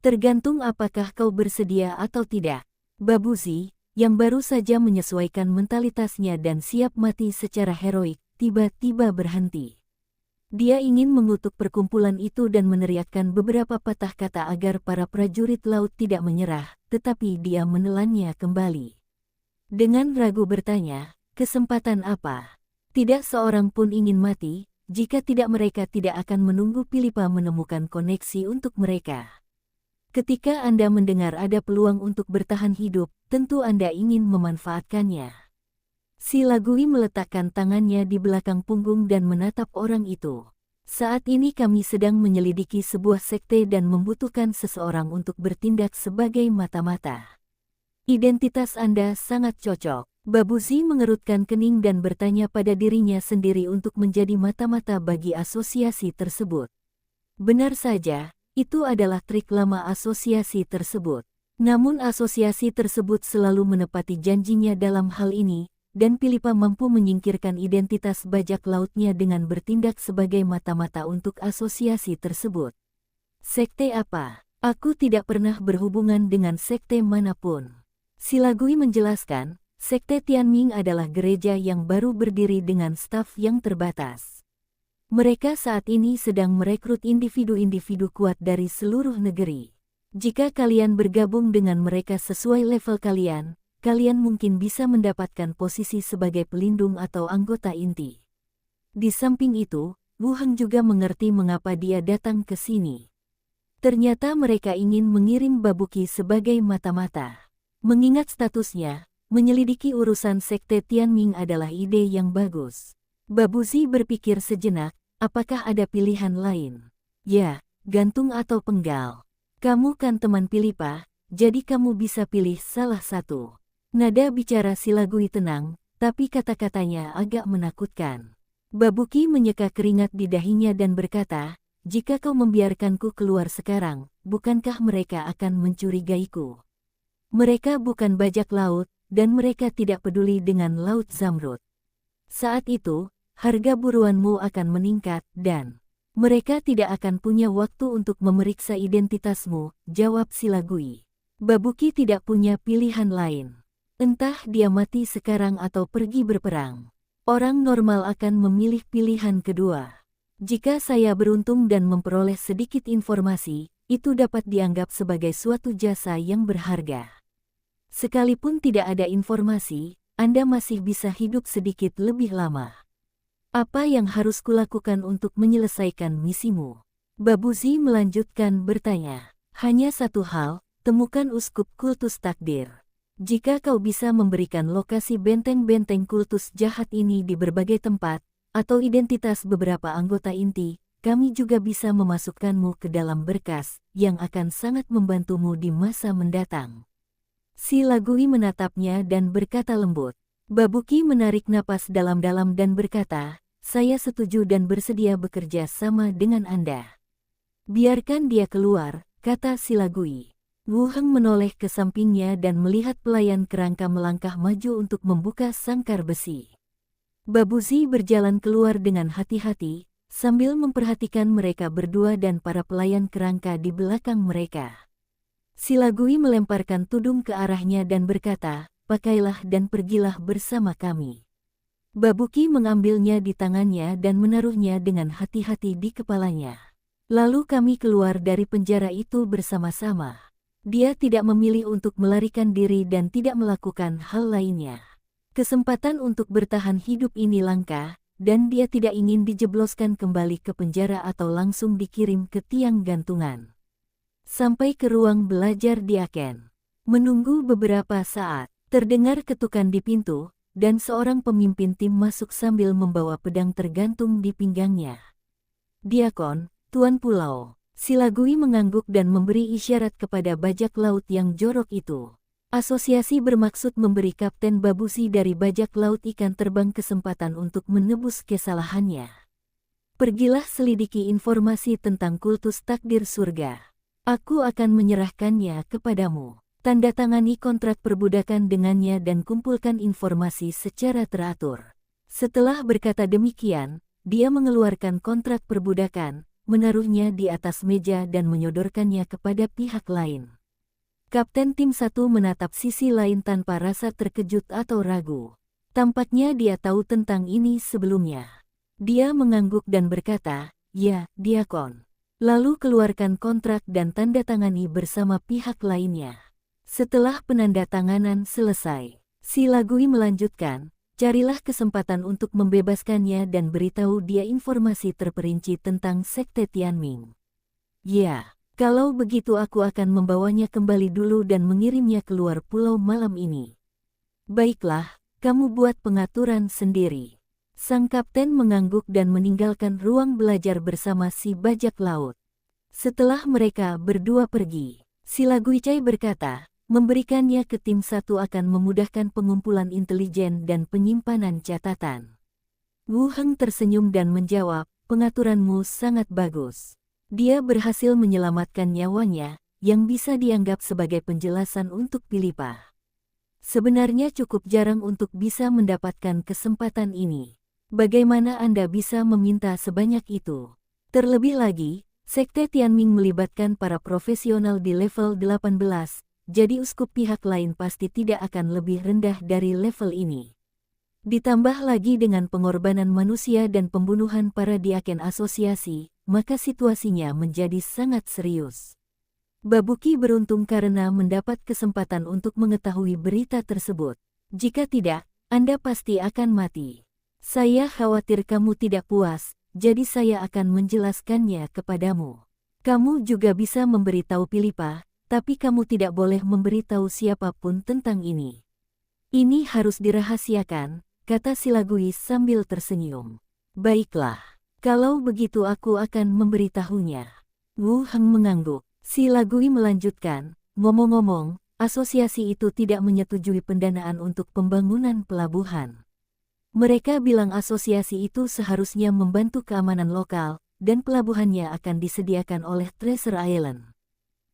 Tergantung apakah kau bersedia atau tidak. Babushi, yang baru saja menyesuaikan mentalitasnya dan siap mati secara heroik, tiba-tiba berhenti. Dia ingin mengutuk perkumpulan itu dan meneriakkan beberapa patah kata agar para prajurit laut tidak menyerah, tetapi dia menelannya kembali. Dengan ragu bertanya, kesempatan apa? Tidak seorang pun ingin mati, jika tidak mereka tidak akan menunggu Pilipa menemukan koneksi untuk mereka. Ketika Anda mendengar ada peluang untuk bertahan hidup, tentu Anda ingin memanfaatkannya. Silagui meletakkan tangannya di belakang punggung dan menatap orang itu. Saat ini kami sedang menyelidiki sebuah sekte dan membutuhkan seseorang untuk bertindak sebagai mata-mata. Identitas Anda sangat cocok. Babuzi mengerutkan kening dan bertanya pada dirinya sendiri untuk menjadi mata-mata bagi asosiasi tersebut. Benar saja, itu adalah trik lama asosiasi tersebut. Namun asosiasi tersebut selalu menepati janjinya dalam hal ini, dan Philippa mampu menyingkirkan identitas bajak lautnya dengan bertindak sebagai mata-mata untuk asosiasi tersebut. Sekte apa? Aku tidak pernah berhubungan dengan sekte manapun. Silagui menjelaskan, sekte Tianming adalah gereja yang baru berdiri dengan staf yang terbatas. Mereka saat ini sedang merekrut individu-individu kuat dari seluruh negeri. Jika kalian bergabung dengan mereka sesuai level kalian, kalian mungkin bisa mendapatkan posisi sebagai pelindung atau anggota inti. Di samping itu, Wu Heng juga mengerti mengapa dia datang ke sini. Ternyata mereka ingin mengirim Babuki sebagai mata-mata. Mengingat statusnya, menyelidiki urusan sekte Tianming adalah ide yang bagus. Babuzi berpikir sejenak, apakah ada pilihan lain? Ya, gantung atau penggal. Kamu kan teman Philippa, jadi kamu bisa pilih salah satu. Nada bicara Silagui tenang, tapi kata-katanya agak menakutkan. Babuki menyeka keringat di dahinya dan berkata, jika kau membiarkanku keluar sekarang, bukankah mereka akan mencurigaiku? Mereka bukan bajak laut, dan mereka tidak peduli dengan Laut Zamrud. Saat itu, harga buruanmu akan meningkat, dan mereka tidak akan punya waktu untuk memeriksa identitasmu, jawab Silagui. Babuki tidak punya pilihan lain. Entah dia mati sekarang atau pergi berperang. Orang normal akan memilih pilihan kedua. Jika saya beruntung dan memperoleh sedikit informasi, itu dapat dianggap sebagai suatu jasa yang berharga. Sekalipun tidak ada informasi, Anda masih bisa hidup sedikit lebih lama. Apa yang harus kulakukan untuk menyelesaikan misimu? Babuzi melanjutkan bertanya. Hanya satu hal, temukan uskup kultus takdir. Jika kau bisa memberikan lokasi benteng-benteng kultus jahat ini di berbagai tempat, atau identitas beberapa anggota inti, kami juga bisa memasukkanmu ke dalam berkas, yang akan sangat membantumu di masa mendatang. Silagui menatapnya dan berkata lembut. Babuki menarik napas dalam-dalam dan berkata, saya setuju dan bersedia bekerja sama dengan Anda. Biarkan dia keluar, kata Silagui. Wu Heng menoleh ke sampingnya dan melihat pelayan kerangka melangkah maju untuk membuka sangkar besi. Babuzi berjalan keluar dengan hati-hati, sambil memperhatikan mereka berdua dan para pelayan kerangka di belakang mereka. Silagui melemparkan tudung ke arahnya dan berkata, pakailah dan pergilah bersama kami. Babuki mengambilnya di tangannya dan menaruhnya dengan hati-hati di kepalanya. Lalu kami keluar dari penjara itu bersama-sama. Dia tidak memilih untuk melarikan diri dan tidak melakukan hal lainnya. Kesempatan untuk bertahan hidup ini langka, dan dia tidak ingin dijebloskan kembali ke penjara atau langsung dikirim ke tiang gantungan. Sampai ke ruang belajar di Aken. Menunggu beberapa saat, terdengar ketukan di pintu, dan seorang pemimpin tim masuk sambil membawa pedang tergantung di pinggangnya. Diakon, Tuan Pulau. Silagui mengangguk dan memberi isyarat kepada bajak laut yang jorok itu. Asosiasi bermaksud memberi Kapten Babusi dari bajak laut ikan terbang kesempatan untuk menebus kesalahannya. Pergilah selidiki informasi tentang kultus takdir surga. Aku akan menyerahkannya kepadamu. Tanda tangani kontrak perbudakan dengannya dan kumpulkan informasi secara teratur. Setelah berkata demikian, dia mengeluarkan kontrak perbudakan, menaruhnya di atas meja dan menyodorkannya kepada pihak lain. Kapten tim 1 menatap sisi lain tanpa rasa terkejut atau ragu. Tampaknya dia tahu tentang ini sebelumnya. Dia mengangguk dan berkata, ya, Diakon. Lalu keluarkan kontrak dan tanda tangani bersama pihak lainnya. Setelah penandatanganan selesai, Silagui melanjutkan, carilah kesempatan untuk membebaskannya dan beritahu dia informasi terperinci tentang sekte Tianming. Ya, kalau begitu aku akan membawanya kembali dulu dan mengirimnya keluar pulau malam ini. Baiklah, kamu buat pengaturan sendiri. Sang kapten mengangguk dan meninggalkan ruang belajar bersama si bajak laut. Setelah mereka berdua pergi, Sila Guicai berkata, memberikannya ke tim satu akan memudahkan pengumpulan intelijen dan penyimpanan catatan. Wu Heng tersenyum dan menjawab, pengaturanmu sangat bagus. Dia berhasil menyelamatkan nyawanya, yang bisa dianggap sebagai penjelasan untuk Philippa. Sebenarnya cukup jarang untuk bisa mendapatkan kesempatan ini. Bagaimana Anda bisa meminta sebanyak itu? Terlebih lagi, Sekte Tianming melibatkan para profesional di level 18, jadi uskup pihak lain pasti tidak akan lebih rendah dari level ini. Ditambah lagi dengan pengorbanan manusia dan pembunuhan para diaken asosiasi, maka situasinya menjadi sangat serius. Babuki beruntung karena mendapat kesempatan untuk mengetahui berita tersebut. Jika tidak, Anda pasti akan mati. Saya khawatir kamu tidak puas, jadi saya akan menjelaskannya kepadamu. Kamu juga bisa memberitahu Philippa, tapi kamu tidak boleh memberitahu siapapun tentang ini. Ini harus dirahasiakan, kata Silagui sambil tersenyum. Baiklah, kalau begitu aku akan memberitahunya. Wu Heng mengangguk. Silagui melanjutkan, ngomong-ngomong, asosiasi itu tidak menyetujui pendanaan untuk pembangunan pelabuhan. Mereka bilang asosiasi itu seharusnya membantu keamanan lokal, dan pelabuhannya akan disediakan oleh Treasure Island.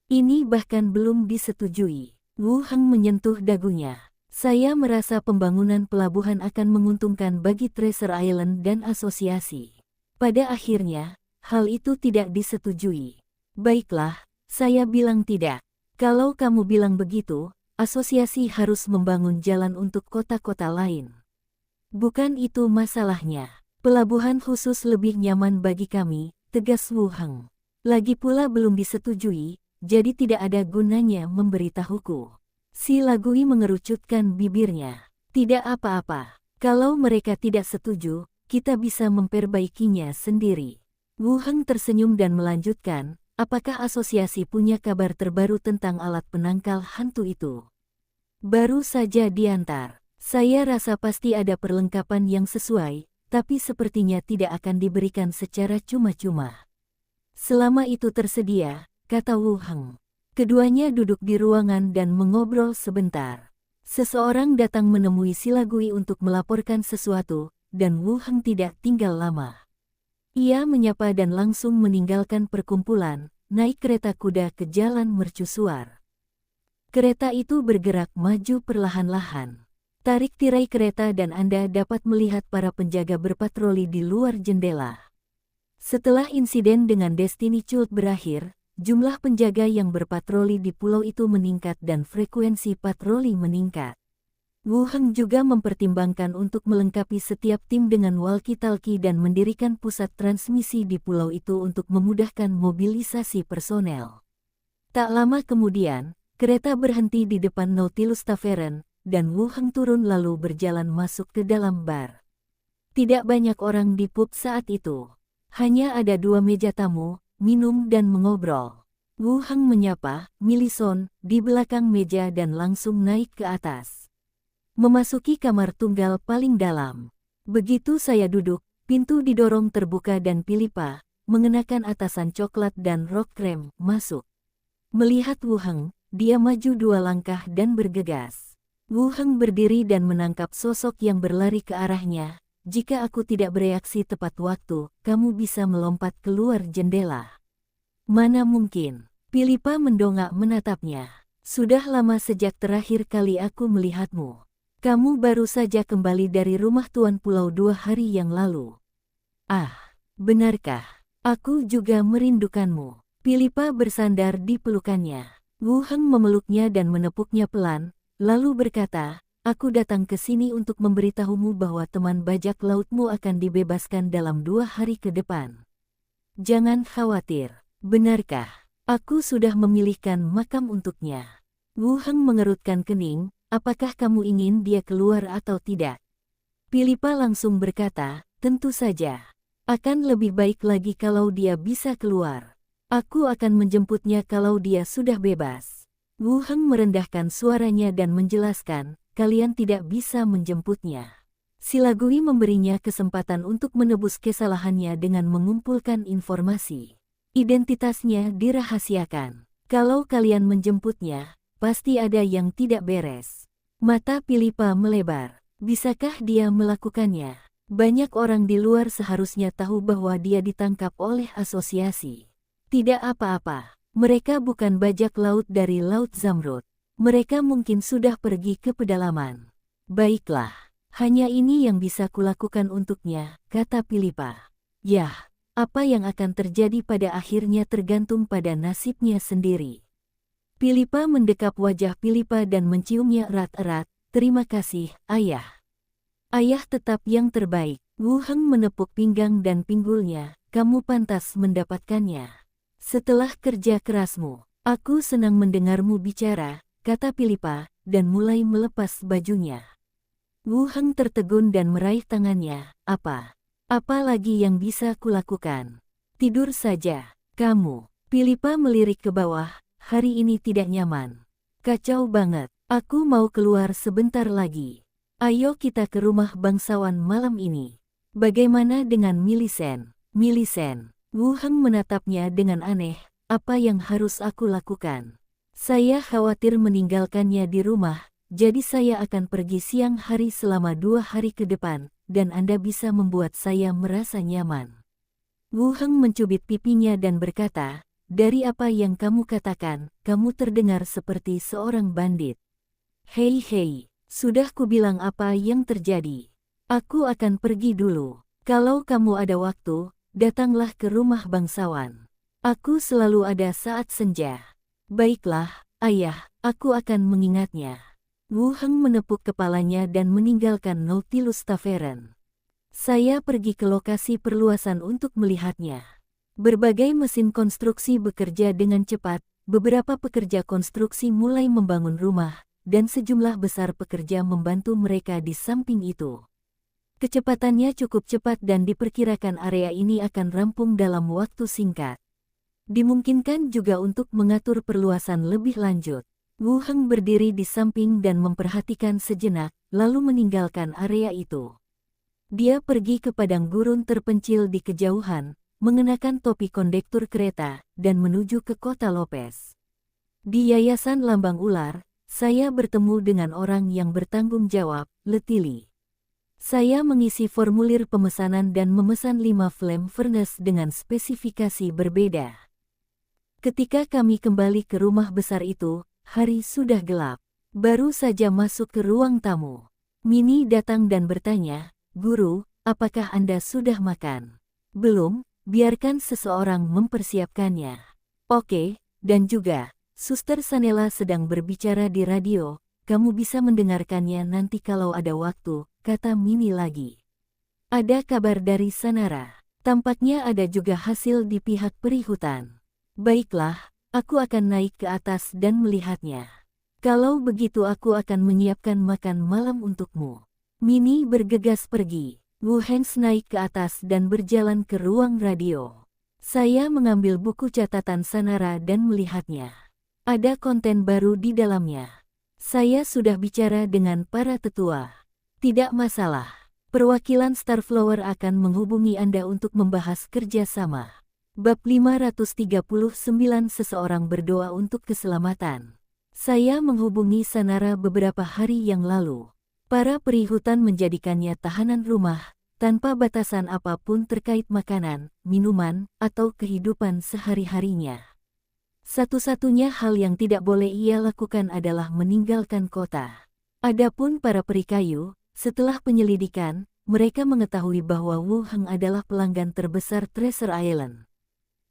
Ini bahkan belum disetujui. Wu Heng menyentuh dagunya. Saya merasa pembangunan pelabuhan akan menguntungkan bagi Treasure Island dan asosiasi. Pada akhirnya, hal itu tidak disetujui. Baiklah, saya bilang tidak. Kalau kamu bilang begitu, asosiasi harus membangun jalan untuk kota-kota lain. Bukan itu masalahnya. Pelabuhan khusus lebih nyaman bagi kami, tegas Wu Heng. Lagi pula belum disetujui, jadi tidak ada gunanya memberitahuku. Silagui mengerucutkan bibirnya. Tidak apa-apa. Kalau mereka tidak setuju, kita bisa memperbaikinya sendiri. Wu Heng tersenyum dan melanjutkan, apakah asosiasi punya kabar terbaru tentang alat penangkal hantu itu? Baru saja diantar. Saya rasa pasti ada perlengkapan yang sesuai, tapi sepertinya tidak akan diberikan secara cuma-cuma. Selama itu tersedia, kata Wu Heng. Keduanya duduk di ruangan dan mengobrol sebentar. Seseorang datang menemui Silagui untuk melaporkan sesuatu, dan Wu Heng tidak tinggal lama. Ia menyapa dan langsung meninggalkan perkumpulan, naik kereta kuda ke jalan mercusuar. Kereta itu bergerak maju perlahan-lahan. Tarik tirai kereta dan Anda dapat melihat para penjaga berpatroli di luar jendela. Setelah insiden dengan Destiny Child berakhir, jumlah penjaga yang berpatroli di pulau itu meningkat dan frekuensi patroli meningkat. Wu Heng juga mempertimbangkan untuk melengkapi setiap tim dengan walkie-talkie dan mendirikan pusat transmisi di pulau itu untuk memudahkan mobilisasi personel. Tak lama kemudian, kereta berhenti di depan Nautilus Tavern, dan Wu Heng turun lalu berjalan masuk ke dalam bar. Tidak banyak orang di pub saat itu. Hanya ada 2 meja tamu, minum dan mengobrol. Wu Heng menyapa Milison di belakang meja dan langsung naik ke atas. Memasuki kamar tunggal paling dalam. Begitu saya duduk, pintu didorong terbuka dan Philippa, mengenakan atasan coklat dan rok krem, masuk. Melihat Wu Heng, dia maju 2 langkah dan bergegas. Wu Heng berdiri dan menangkap sosok yang berlari ke arahnya. Jika aku tidak bereaksi tepat waktu, kamu bisa melompat keluar jendela. Mana mungkin? Philippa mendongak menatapnya. Sudah lama sejak terakhir kali aku melihatmu. Kamu baru saja kembali dari rumah Tuan Pulau 2 hari yang lalu. Ah, benarkah? Aku juga merindukanmu. Philippa bersandar di pelukannya. Wu Heng memeluknya dan menepuknya pelan, lalu berkata, aku datang ke sini untuk memberitahumu bahwa teman bajak lautmu akan dibebaskan dalam 2 hari ke depan. Jangan khawatir, benarkah? Aku sudah memilihkan makam untuknya. Wu Heng mengerutkan kening, apakah kamu ingin dia keluar atau tidak? Philippa langsung berkata, tentu saja. Akan lebih baik lagi kalau dia bisa keluar. Aku akan menjemputnya kalau dia sudah bebas. Wu Heng merendahkan suaranya dan menjelaskan, kalian tidak bisa menjemputnya. Silagui memberinya kesempatan untuk menebus kesalahannya dengan mengumpulkan informasi. Identitasnya dirahasiakan. Kalau kalian menjemputnya, pasti ada yang tidak beres. Mata Philippa melebar. Bisakah dia melakukannya? Banyak orang di luar seharusnya tahu bahwa dia ditangkap oleh asosiasi. Tidak apa-apa. Mereka bukan bajak laut dari Laut Zamrud. Mereka mungkin sudah pergi ke pedalaman. Baiklah. Hanya ini yang bisa kulakukan untuknya, kata Philippa. Yah, apa yang akan terjadi pada akhirnya tergantung pada nasibnya sendiri. Philippa mendekap wajah Philippa dan menciumnya erat-erat. Terima kasih, ayah. Ayah tetap yang terbaik. Wu Heng menepuk pinggang dan pinggulnya. Kamu pantas mendapatkannya. Setelah kerja kerasmu, aku senang mendengarmu bicara, kata Philippa, dan mulai melepas bajunya. Wu Heng tertegun dan meraih tangannya. Apa lagi yang bisa kulakukan? Tidur saja. Kamu. Philippa melirik ke bawah. Hari ini tidak nyaman. Kacau banget. Aku mau keluar sebentar lagi. Ayo kita ke rumah bangsawan malam ini. Bagaimana dengan Millicent? Millicent. Wu Heng menatapnya dengan aneh. Apa yang harus aku lakukan? Saya khawatir meninggalkannya di rumah. Jadi saya akan pergi siang hari selama 2 hari ke depan, dan Anda bisa membuat saya merasa nyaman. Wu Heng mencubit pipinya dan berkata, dari apa yang kamu katakan, kamu terdengar seperti seorang bandit. Hei, sudah kubilang apa yang terjadi. Aku akan pergi dulu. Kalau kamu ada waktu, datanglah ke rumah bangsawan. Aku selalu ada saat senja. Baiklah, ayah, aku akan mengingatnya. Wu Heng menepuk kepalanya dan meninggalkan Nautilus Tavern. Saya pergi ke lokasi perluasan untuk melihatnya. Berbagai mesin konstruksi bekerja dengan cepat, beberapa pekerja konstruksi mulai membangun rumah, dan sejumlah besar pekerja membantu mereka di samping itu. Kecepatannya cukup cepat dan diperkirakan area ini akan rampung dalam waktu singkat. Dimungkinkan juga untuk mengatur perluasan lebih lanjut. Wu Heng berdiri di samping dan memperhatikan sejenak, lalu meninggalkan area itu. Dia pergi ke padang gurun terpencil di kejauhan, mengenakan topi kondektur kereta, dan menuju ke kota Lopez. Di Yayasan Lambang Ular, saya bertemu dengan orang yang bertanggung jawab, Letili. Saya mengisi formulir pemesanan dan memesan 5 flame furnace dengan spesifikasi berbeda. Ketika kami kembali ke rumah besar itu, hari sudah gelap. Baru saja masuk ke ruang tamu. Minnie datang dan bertanya, Guru, apakah Anda sudah makan? Belum, biarkan seseorang mempersiapkannya. Oke, dan juga, Suster Sanela sedang berbicara di radio, kamu bisa mendengarkannya nanti kalau ada waktu, kata Minnie lagi. Ada kabar dari Sanara. Tampaknya ada juga hasil di pihak perihutan. Baiklah, aku akan naik ke atas dan melihatnya. Kalau begitu aku akan menyiapkan makan malam untukmu. Minnie bergegas pergi. Wu Heng naik ke atas dan berjalan ke ruang radio. Saya mengambil buku catatan Sanara dan melihatnya. Ada konten baru di dalamnya. Saya sudah bicara dengan para tetua. Tidak masalah. Perwakilan Starflower akan menghubungi Anda untuk membahas kerjasama. Bab 539 Seseorang berdoa untuk keselamatan. Saya menghubungi Sanara beberapa hari yang lalu. Para perihutan menjadikannya tahanan rumah, tanpa batasan apapun terkait makanan, minuman, atau kehidupan sehari-harinya. Satu-satunya hal yang tidak boleh ia lakukan adalah meninggalkan kota. Adapun para perikayu, setelah penyelidikan, mereka mengetahui bahwa Wu Heng adalah pelanggan terbesar Treasure Island.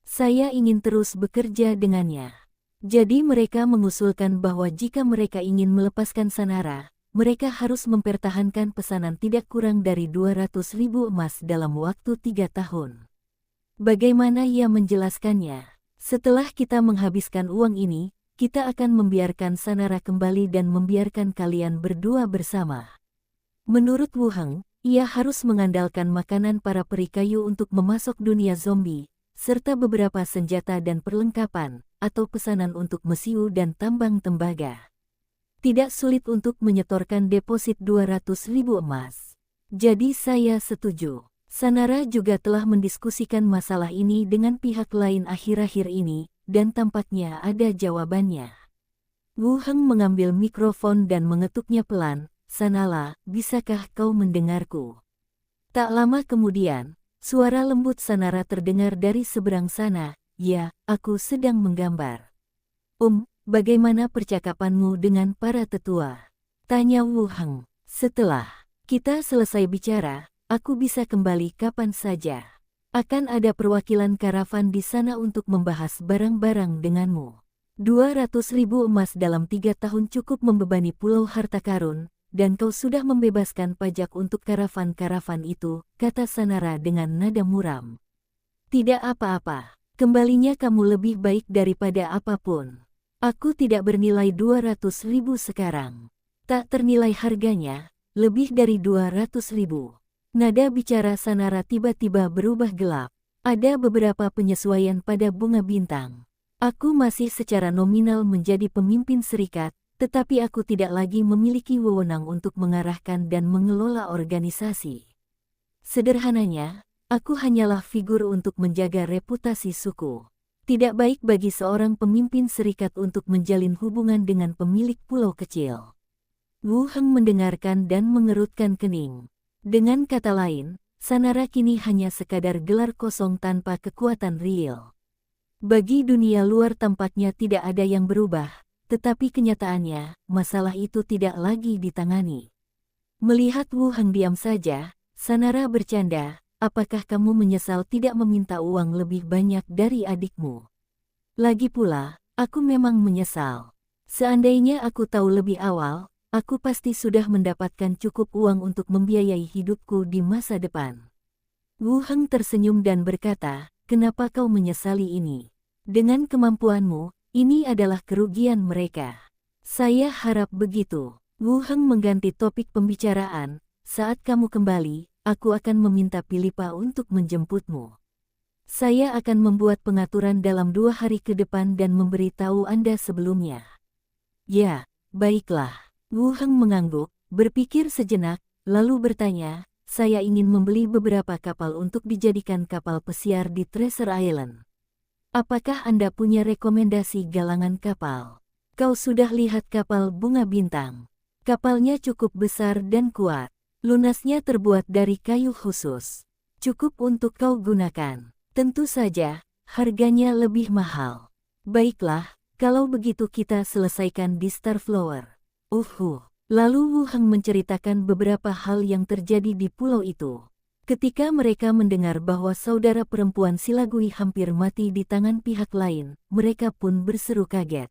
Saya ingin terus bekerja dengannya. Jadi mereka mengusulkan bahwa jika mereka ingin melepaskan Sanara, mereka harus mempertahankan pesanan tidak kurang dari 200.000 emas dalam waktu 3 tahun. Bagaimana ia menjelaskannya? Setelah kita menghabiskan uang ini, kita akan membiarkan Sanara kembali dan membiarkan kalian berdua bersama. Menurut Wu Heng, ia harus mengandalkan makanan para perikayu untuk memasok dunia zombie, serta beberapa senjata dan perlengkapan, atau pesanan untuk mesiu dan tambang tembaga. Tidak sulit untuk menyetorkan deposit 200.000 emas. Jadi saya setuju. Sanara juga telah mendiskusikan masalah ini dengan pihak lain akhir-akhir ini, dan tampaknya ada jawabannya. Wu Heng mengambil mikrofon dan mengetuknya pelan. Sanala, bisakah kau mendengarku? Tak lama kemudian, suara lembut Sanara terdengar dari seberang sana. Ya, aku sedang menggambar. Bagaimana percakapanmu dengan para tetua? Tanya Wu Heng. Setelah kita selesai bicara, aku bisa kembali kapan saja. Akan ada perwakilan karavan di sana untuk membahas barang-barang denganmu. 200.000 emas dalam 3 tahun cukup membebani Pulau Harta Karun, dan kau sudah membebaskan pajak untuk karavan-karavan itu, kata Sanara dengan nada muram. Tidak apa-apa, kembalinya kamu lebih baik daripada apapun. Aku tidak bernilai 200.000 sekarang. Tak ternilai harganya, lebih dari 200.000. Nada bicara Sanara tiba-tiba berubah gelap. Ada beberapa penyesuaian pada bunga bintang. Aku masih secara nominal menjadi pemimpin serikat, tetapi aku tidak lagi memiliki wewenang untuk mengarahkan dan mengelola organisasi. Sederhananya, aku hanyalah figur untuk menjaga reputasi suku. Tidak baik bagi seorang pemimpin serikat untuk menjalin hubungan dengan pemilik pulau kecil. Wu Heng mendengarkan dan mengerutkan kening. Dengan kata lain, Sanara kini hanya sekadar gelar kosong tanpa kekuatan real. Bagi dunia luar tampaknya tidak ada yang berubah, tetapi kenyataannya, masalah itu tidak lagi ditangani. Melihat Wu Heng diam saja, Sanara bercanda, apakah kamu menyesal tidak meminta uang lebih banyak dari adikmu? Lagi pula, aku memang menyesal. Seandainya aku tahu lebih awal, aku pasti sudah mendapatkan cukup uang untuk membiayai hidupku di masa depan. Wu Heng tersenyum dan berkata, kenapa kau menyesali ini? Dengan kemampuanmu, ini adalah kerugian mereka. Saya harap begitu. Wu Heng mengganti topik pembicaraan, saat kamu kembali, aku akan meminta Pilipa untuk menjemputmu. Saya akan membuat pengaturan dalam 2 hari ke depan dan memberitahu Anda sebelumnya. Ya, baiklah. Wu Heng mengangguk, berpikir sejenak, lalu bertanya, saya ingin membeli beberapa kapal untuk dijadikan kapal pesiar di Treasure Island. Apakah Anda punya rekomendasi galangan kapal? Kau sudah lihat kapal Bunga Bintang? Kapalnya cukup besar dan kuat. Lunasnya terbuat dari kayu khusus. Cukup untuk kau gunakan. Tentu saja, harganya lebih mahal. Baiklah, kalau begitu kita selesaikan di Starflower. Lalu Wu Heng menceritakan beberapa hal yang terjadi di pulau itu. Ketika mereka mendengar bahwa saudara perempuan Silagui hampir mati di tangan pihak lain, mereka pun berseru kaget.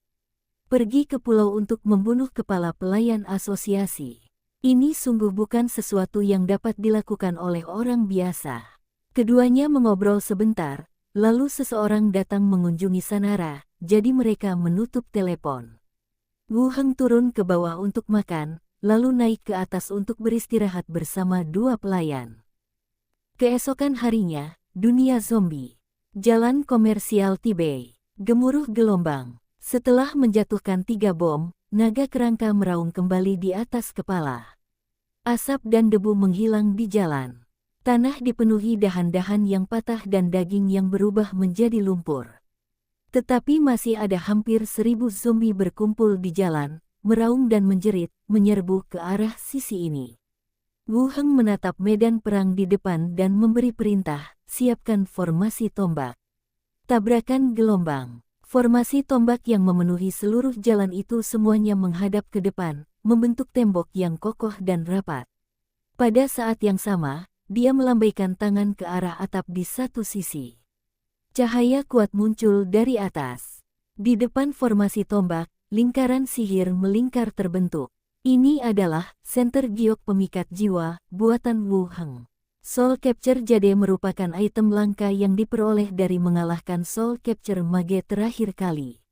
Pergi ke pulau untuk membunuh kepala pelayan asosiasi. Ini sungguh bukan sesuatu yang dapat dilakukan oleh orang biasa. Keduanya mengobrol sebentar, lalu seseorang datang mengunjungi Sanara, jadi mereka menutup telepon. Wu Heng turun ke bawah untuk makan, lalu naik ke atas untuk beristirahat bersama 2 pelayan. Keesokan harinya, dunia zombie. Jalan komersial Tibet. Gemuruh gelombang. Setelah menjatuhkan 3 bom, naga kerangka meraung kembali di atas kepala. Asap dan debu menghilang di jalan. Tanah dipenuhi dahan-dahan yang patah dan daging yang berubah menjadi lumpur. Tetapi masih ada hampir 1000 zombie berkumpul di jalan, meraung dan menjerit, menyerbu ke arah sisi ini. Wu Heng menatap medan perang di depan dan memberi perintah, siapkan formasi tombak. Tabrakan gelombang. Formasi tombak yang memenuhi seluruh jalan itu semuanya menghadap ke depan, membentuk tembok yang kokoh dan rapat. Pada saat yang sama, dia melambaikan tangan ke arah atap di satu sisi. Cahaya kuat muncul dari atas. Di depan formasi tombak, lingkaran sihir melingkar terbentuk. Ini adalah senter giok pemikat jiwa, buatan Wu Heng. Soul Capture Jade merupakan item langka yang diperoleh dari mengalahkan Soul Capture Mage terakhir kali.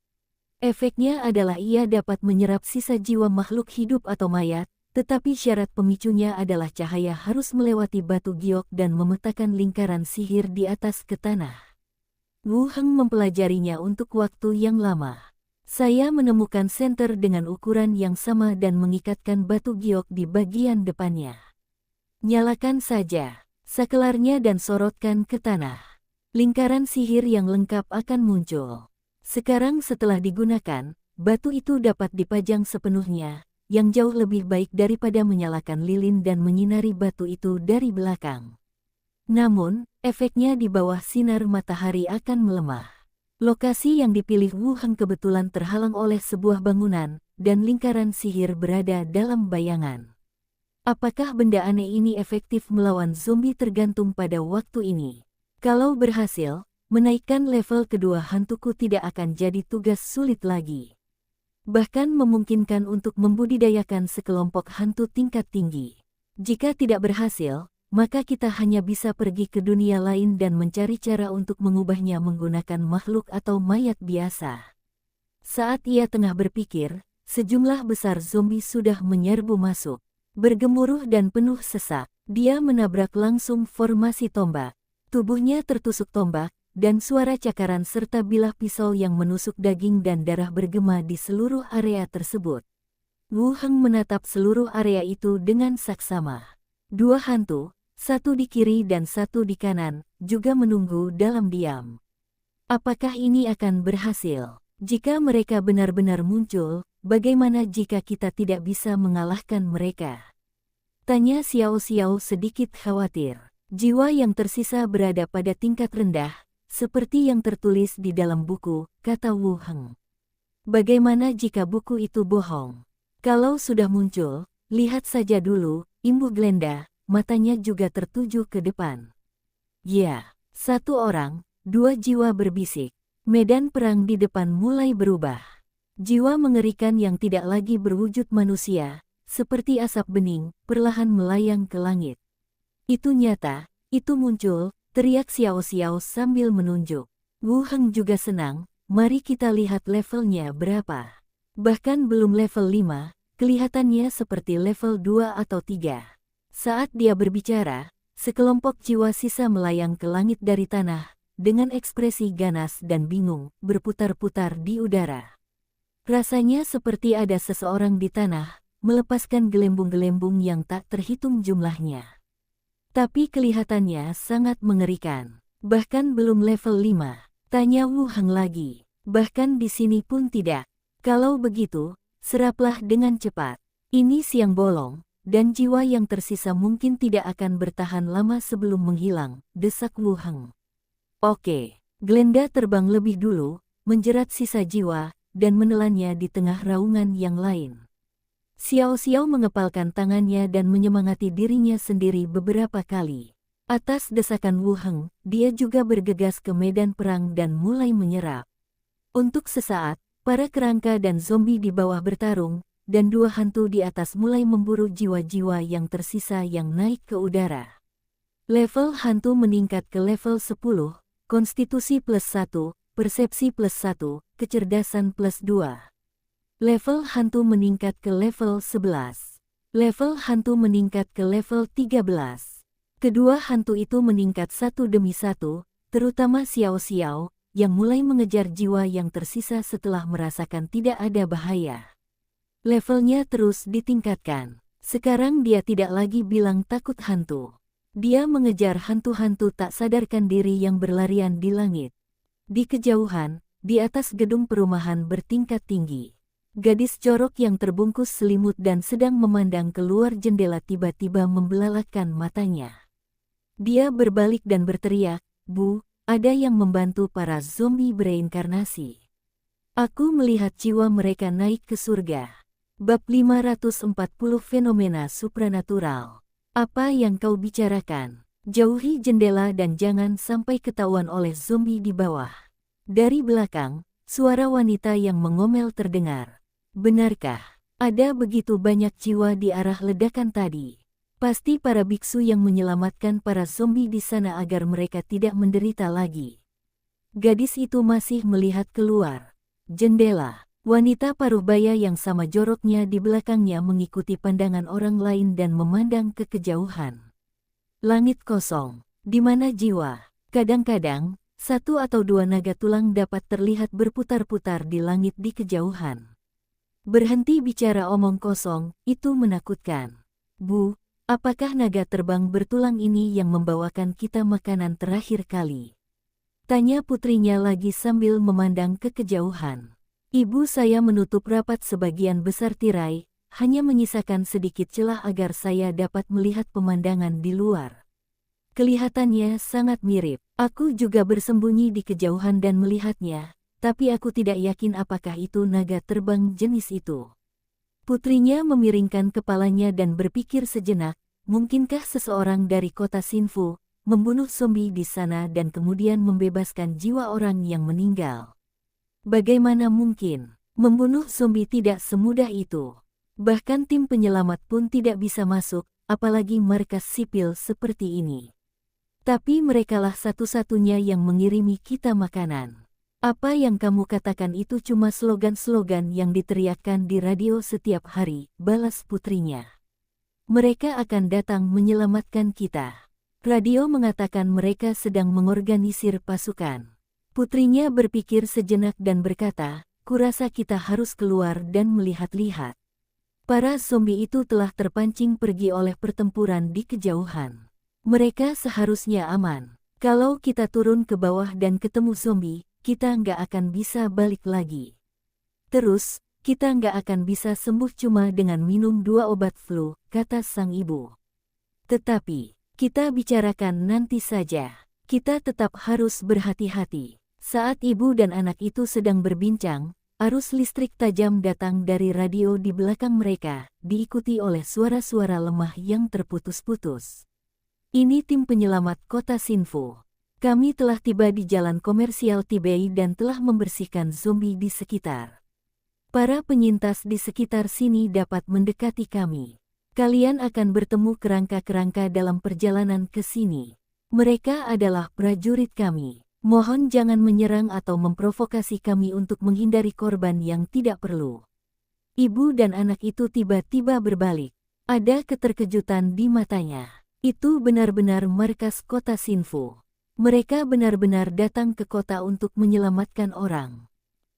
Efeknya adalah ia dapat menyerap sisa jiwa makhluk hidup atau mayat, tetapi syarat pemicunya adalah cahaya harus melewati batu giok dan memetakan lingkaran sihir di atas ke tanah. Wu Heng mempelajarinya untuk waktu yang lama. Saya menemukan senter dengan ukuran yang sama dan mengikatkan batu giok di bagian depannya. Nyalakan saja sakelarnya dan sorotkan ke tanah. Lingkaran sihir yang lengkap akan muncul. Sekarang setelah digunakan, batu itu dapat dipajang sepenuhnya, yang jauh lebih baik daripada menyalakan lilin dan menyinari batu itu dari belakang. Namun, efeknya di bawah sinar matahari akan melemah. Lokasi yang dipilih Wu Heng kebetulan terhalang oleh sebuah bangunan, dan lingkaran sihir berada dalam bayangan. Apakah benda aneh ini efektif melawan zombie tergantung pada waktu ini. Kalau berhasil, menaikkan level kedua hantuku tidak akan jadi tugas sulit lagi. Bahkan memungkinkan untuk membudidayakan sekelompok hantu tingkat tinggi. Jika tidak berhasil, maka kita hanya bisa pergi ke dunia lain dan mencari cara untuk mengubahnya menggunakan makhluk atau mayat biasa. Saat ia tengah berpikir, sejumlah besar zombie sudah menyerbu masuk. Bergemuruh dan penuh sesak, dia menabrak langsung formasi tombak. Tubuhnya tertusuk tombak, dan suara cakaran serta bilah pisau yang menusuk daging dan darah bergema di seluruh area tersebut. Wu Heng menatap seluruh area itu dengan saksama. Dua hantu, satu di kiri dan satu di kanan, juga menunggu dalam diam. Apakah ini akan berhasil? Jika mereka benar-benar muncul, bagaimana jika kita tidak bisa mengalahkan mereka? Tanya Xiao Xiao sedikit khawatir. Jiwa yang tersisa berada pada tingkat rendah, seperti yang tertulis di dalam buku, kata Wu Heng. Bagaimana jika buku itu bohong? Kalau sudah muncul, lihat saja dulu, imbuh Glenda, matanya juga tertuju ke depan. Ya, satu orang, dua jiwa berbisik. Medan perang di depan mulai berubah. Jiwa mengerikan yang tidak lagi berwujud manusia, seperti asap bening, perlahan melayang ke langit. Itu nyata, itu muncul, teriak Xiao Xiao sambil menunjuk. Wu Heng juga senang, mari kita lihat levelnya berapa. Bahkan belum level 5, kelihatannya seperti level 2 atau 3. Saat dia berbicara, sekelompok jiwa sisa melayang ke langit dari tanah, dengan ekspresi ganas dan bingung, berputar-putar di udara. Rasanya seperti ada seseorang di tanah, melepaskan gelembung-gelembung yang tak terhitung jumlahnya. Tapi kelihatannya sangat mengerikan. Bahkan belum level 5, tanya Wu Heng lagi. Bahkan di sini pun tidak. Kalau begitu, seraplah dengan cepat. Ini siang bolong, dan jiwa yang tersisa mungkin tidak akan bertahan lama sebelum menghilang, desak Wu Heng. Oke, Glenda terbang lebih dulu, menjerat sisa jiwa, dan menelannya di tengah raungan yang lain. Xiao Xiao mengepalkan tangannya dan menyemangati dirinya sendiri beberapa kali. Atas desakan Wu Heng, dia juga bergegas ke medan perang dan mulai menyerap. Untuk sesaat, para kerangka dan zombie di bawah bertarung, dan dua hantu di atas mulai memburu jiwa-jiwa yang tersisa yang naik ke udara. Level hantu meningkat ke level 10, konstitusi plus 1, persepsi plus 1, kecerdasan plus 2. Level hantu meningkat ke level 11. Level hantu meningkat ke level 13. Kedua hantu itu meningkat satu demi satu, terutama Xiao Xiao, yang mulai mengejar jiwa yang tersisa setelah merasakan tidak ada bahaya. Levelnya terus ditingkatkan. Sekarang dia tidak lagi bilang takut hantu. Dia mengejar hantu-hantu tak sadarkan diri yang berlarian di langit. Di kejauhan, di atas gedung perumahan bertingkat tinggi. Gadis jorok yang terbungkus selimut dan sedang memandang keluar jendela tiba-tiba membelalakkan matanya. Dia berbalik dan berteriak, "Bu, ada yang membantu para zombie bereinkarnasi. Aku melihat jiwa mereka naik ke surga." Bab 540 Fenomena Supranatural. Apa yang kau bicarakan? Jauhi jendela dan jangan sampai ketahuan oleh zombie di bawah. Dari belakang, suara wanita yang mengomel terdengar. Benarkah, ada begitu banyak jiwa di arah ledakan tadi? Pasti para biksu yang menyelamatkan para zombie di sana agar mereka tidak menderita lagi. Gadis itu masih melihat keluar jendela. Wanita paruh baya yang sama joroknya di belakangnya mengikuti pandangan orang lain dan memandang ke kejauhan. Langit kosong, di mana jiwa? Kadang-kadang, satu atau dua naga tulang dapat terlihat berputar-putar di langit di kejauhan. Berhenti bicara omong kosong, itu menakutkan. Bu, Apakah naga terbang bertulang ini yang membawakan kita makanan terakhir kali? Tanya putrinya lagi sambil memandang ke kejauhan. Ibu saya menutup rapat sebagian besar tirai, hanya menyisakan sedikit celah agar saya dapat melihat pemandangan di luar. Kelihatannya sangat mirip. Aku juga bersembunyi di kejauhan dan melihatnya, tapi aku tidak yakin apakah itu naga terbang jenis itu. Putrinya memiringkan kepalanya dan berpikir sejenak, mungkinkah seseorang dari kota Xinfu membunuh zombie di sana dan kemudian membebaskan jiwa orang yang meninggal? Bagaimana mungkin? Membunuh zombie tidak semudah itu. Bahkan tim penyelamat pun tidak bisa masuk, apalagi markas sipil seperti ini. Tapi merekalah satu-satunya yang mengirimi kita makanan. Apa yang kamu katakan itu cuma slogan-slogan yang diteriakkan di radio setiap hari, balas putrinya. Mereka akan datang menyelamatkan kita. Radio mengatakan mereka sedang mengorganisir pasukan. Putrinya berpikir sejenak dan berkata, kurasa kita harus keluar dan melihat-lihat. Para zombie itu telah terpancing pergi oleh pertempuran di kejauhan. Mereka seharusnya aman. Kalau kita turun ke bawah dan ketemu zombie, kita nggak akan bisa balik lagi. Terus, kita nggak akan bisa sembuh cuma dengan minum 2 obat flu, kata sang ibu. Tetapi, kita bicarakan nanti saja. Kita tetap harus berhati-hati. Saat ibu dan anak itu sedang berbincang, arus listrik tajam datang dari radio di belakang mereka, diikuti oleh suara-suara lemah yang terputus-putus. Ini tim penyelamat kota Xinfu. Kami telah tiba di jalan komersial Tibei dan telah membersihkan zombie di sekitar. Para penyintas di sekitar sini dapat mendekati kami. Kalian akan bertemu kerangka-kerangka dalam perjalanan ke sini. Mereka adalah prajurit kami. Mohon jangan menyerang atau memprovokasi kami untuk menghindari korban yang tidak perlu. Ibu dan anak itu tiba-tiba berbalik. Ada keterkejutan di matanya. Itu benar-benar markas kota Xinfu. Mereka benar-benar datang ke kota untuk menyelamatkan orang.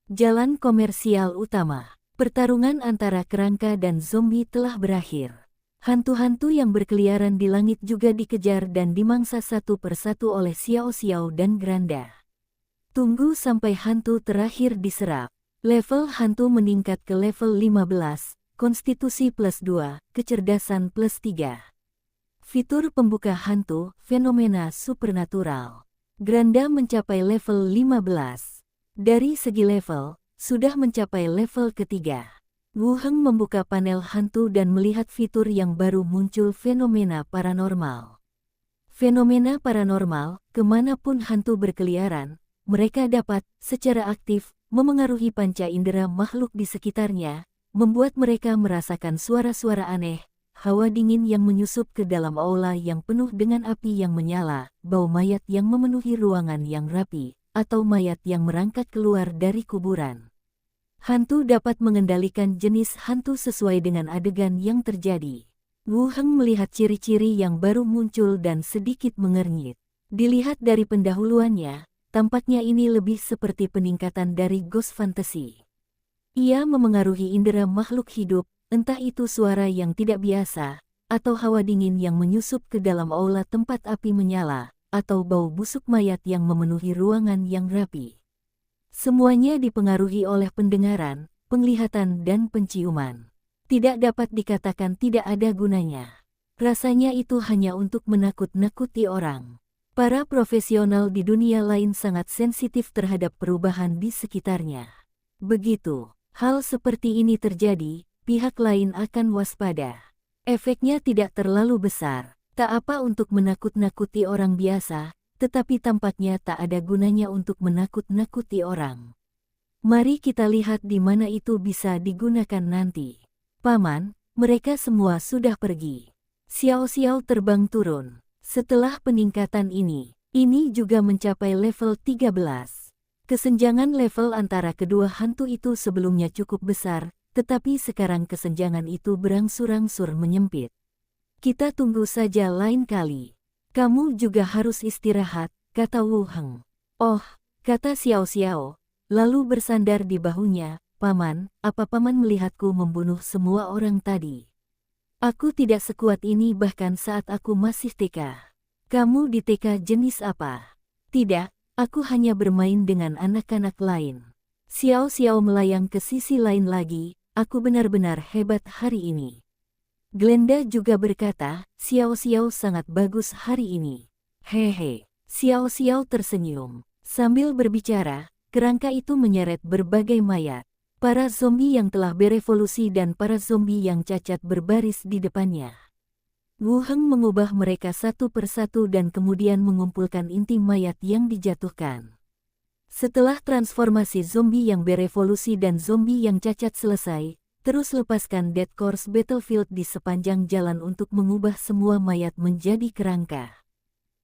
Jalan komersial utama. Pertarungan antara kerangka dan zombie telah berakhir. Hantu-hantu yang berkeliaran di langit juga dikejar dan dimangsa satu persatu oleh Xiao Xiao dan Granda. Tunggu sampai hantu terakhir diserap. Level hantu meningkat ke level 15, konstitusi +2, kecerdasan +3. Fitur pembuka hantu, fenomena supernatural. Granda mencapai level 15. Dari segi level, sudah mencapai level ketiga. Wu Heng membuka panel hantu dan melihat fitur yang baru muncul, fenomena paranormal. Fenomena paranormal, kemanapun hantu berkeliaran, mereka dapat, secara aktif, memengaruhi panca indera makhluk di sekitarnya, membuat mereka merasakan suara-suara aneh, hawa dingin yang menyusup ke dalam aula yang penuh dengan api yang menyala, bau mayat yang memenuhi ruangan yang rapi, atau mayat yang merangkak keluar dari kuburan. Hantu dapat mengendalikan jenis hantu sesuai dengan adegan yang terjadi. Wu Heng melihat ciri-ciri yang baru muncul dan sedikit mengernyit. Dilihat dari pendahuluannya, tampaknya ini lebih seperti peningkatan dari Ghost Fantasy. Ia memengaruhi indera makhluk hidup, entah itu suara yang tidak biasa, atau hawa dingin yang menyusup ke dalam aula tempat api menyala, atau bau busuk mayat yang memenuhi ruangan yang rapi. Semuanya dipengaruhi oleh pendengaran, penglihatan dan penciuman. Tidak dapat dikatakan tidak ada gunanya. Rasanya itu hanya untuk menakut-nakuti orang. Para profesional di dunia lain sangat sensitif terhadap perubahan di sekitarnya. Begitu hal seperti ini terjadi, pihak lain akan waspada. Efeknya tidak terlalu besar, tak apa untuk menakut-nakuti orang biasa, tetapi tampaknya tak ada gunanya untuk menakut-nakuti orang. Mari kita lihat di mana itu bisa digunakan nanti. Paman, mereka semua sudah pergi. Xiao Xiao terbang turun. Setelah peningkatan ini juga mencapai level 13. Kesenjangan level antara kedua hantu itu sebelumnya cukup besar, tetapi sekarang kesenjangan itu berangsur-angsur menyempit. Kita tunggu saja lain kali. Kamu juga harus istirahat, kata Wu Heng. Oh, kata Xiao Xiao, lalu bersandar di bahunya. Paman, apa paman melihatku membunuh semua orang tadi? Aku tidak sekuat ini bahkan saat aku masih TK. Kamu di TK jenis apa? Tidak, aku hanya bermain dengan anak-anak lain. Xiao Xiao melayang ke sisi lain lagi, aku benar-benar hebat hari ini. Glenda juga berkata, Xiao Xiao sangat bagus hari ini. Hehe, Xiao Xiao tersenyum. Sambil berbicara, kerangka itu menyeret berbagai mayat. Para zombie yang telah berevolusi dan para zombie yang cacat berbaris di depannya. Wu Heng mengubah mereka satu persatu dan kemudian mengumpulkan inti mayat yang dijatuhkan. Setelah transformasi zombie yang berevolusi dan zombie yang cacat selesai, terus lepaskan Dead Course Battlefield di sepanjang jalan untuk mengubah semua mayat menjadi kerangka.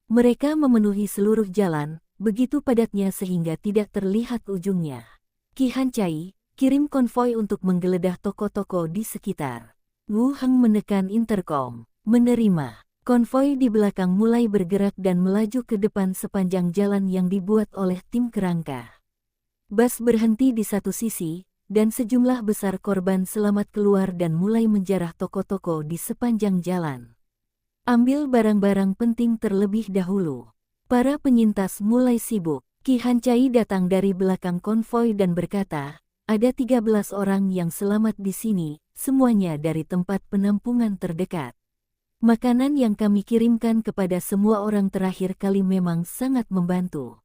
Mereka memenuhi seluruh jalan, begitu padatnya sehingga tidak terlihat ujungnya. Qi Hancai, kirim konvoi untuk menggeledah toko-toko di sekitar. Wu Heng menekan intercom. Menerima. Konvoi di belakang mulai bergerak dan melaju ke depan sepanjang jalan yang dibuat oleh tim kerangka. Bus berhenti di satu sisi, dan sejumlah besar korban selamat keluar dan mulai menjarah toko-toko di sepanjang jalan. Ambil barang-barang penting terlebih dahulu. Para penyintas mulai sibuk. Qi Hancai datang dari belakang konvoi dan berkata, ada 13 orang yang selamat di sini, semuanya dari tempat penampungan terdekat. Makanan yang kami kirimkan kepada semua orang terakhir kali memang sangat membantu.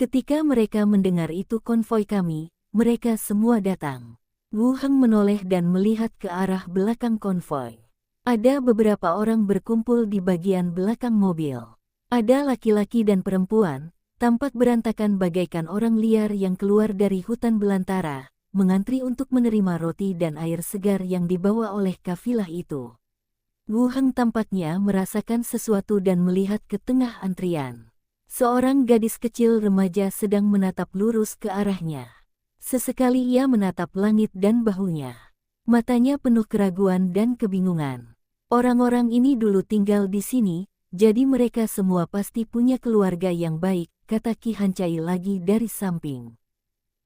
Ketika mereka mendengar itu konvoi kami, mereka semua datang. Wu Heng menoleh dan melihat ke arah belakang konvoi. Ada beberapa orang berkumpul di bagian belakang mobil. Ada laki-laki dan perempuan, tampak berantakan bagaikan orang liar yang keluar dari hutan belantara, mengantri untuk menerima roti dan air segar yang dibawa oleh kafilah itu. Wu Heng tampaknya merasakan sesuatu dan melihat ke tengah antrian. Seorang gadis kecil remaja sedang menatap lurus ke arahnya. Sesekali ia menatap langit dan bahunya. Matanya penuh keraguan dan kebingungan. Orang-orang ini dulu tinggal di sini, jadi mereka semua pasti punya keluarga yang baik, kata Qi Hancai lagi dari samping.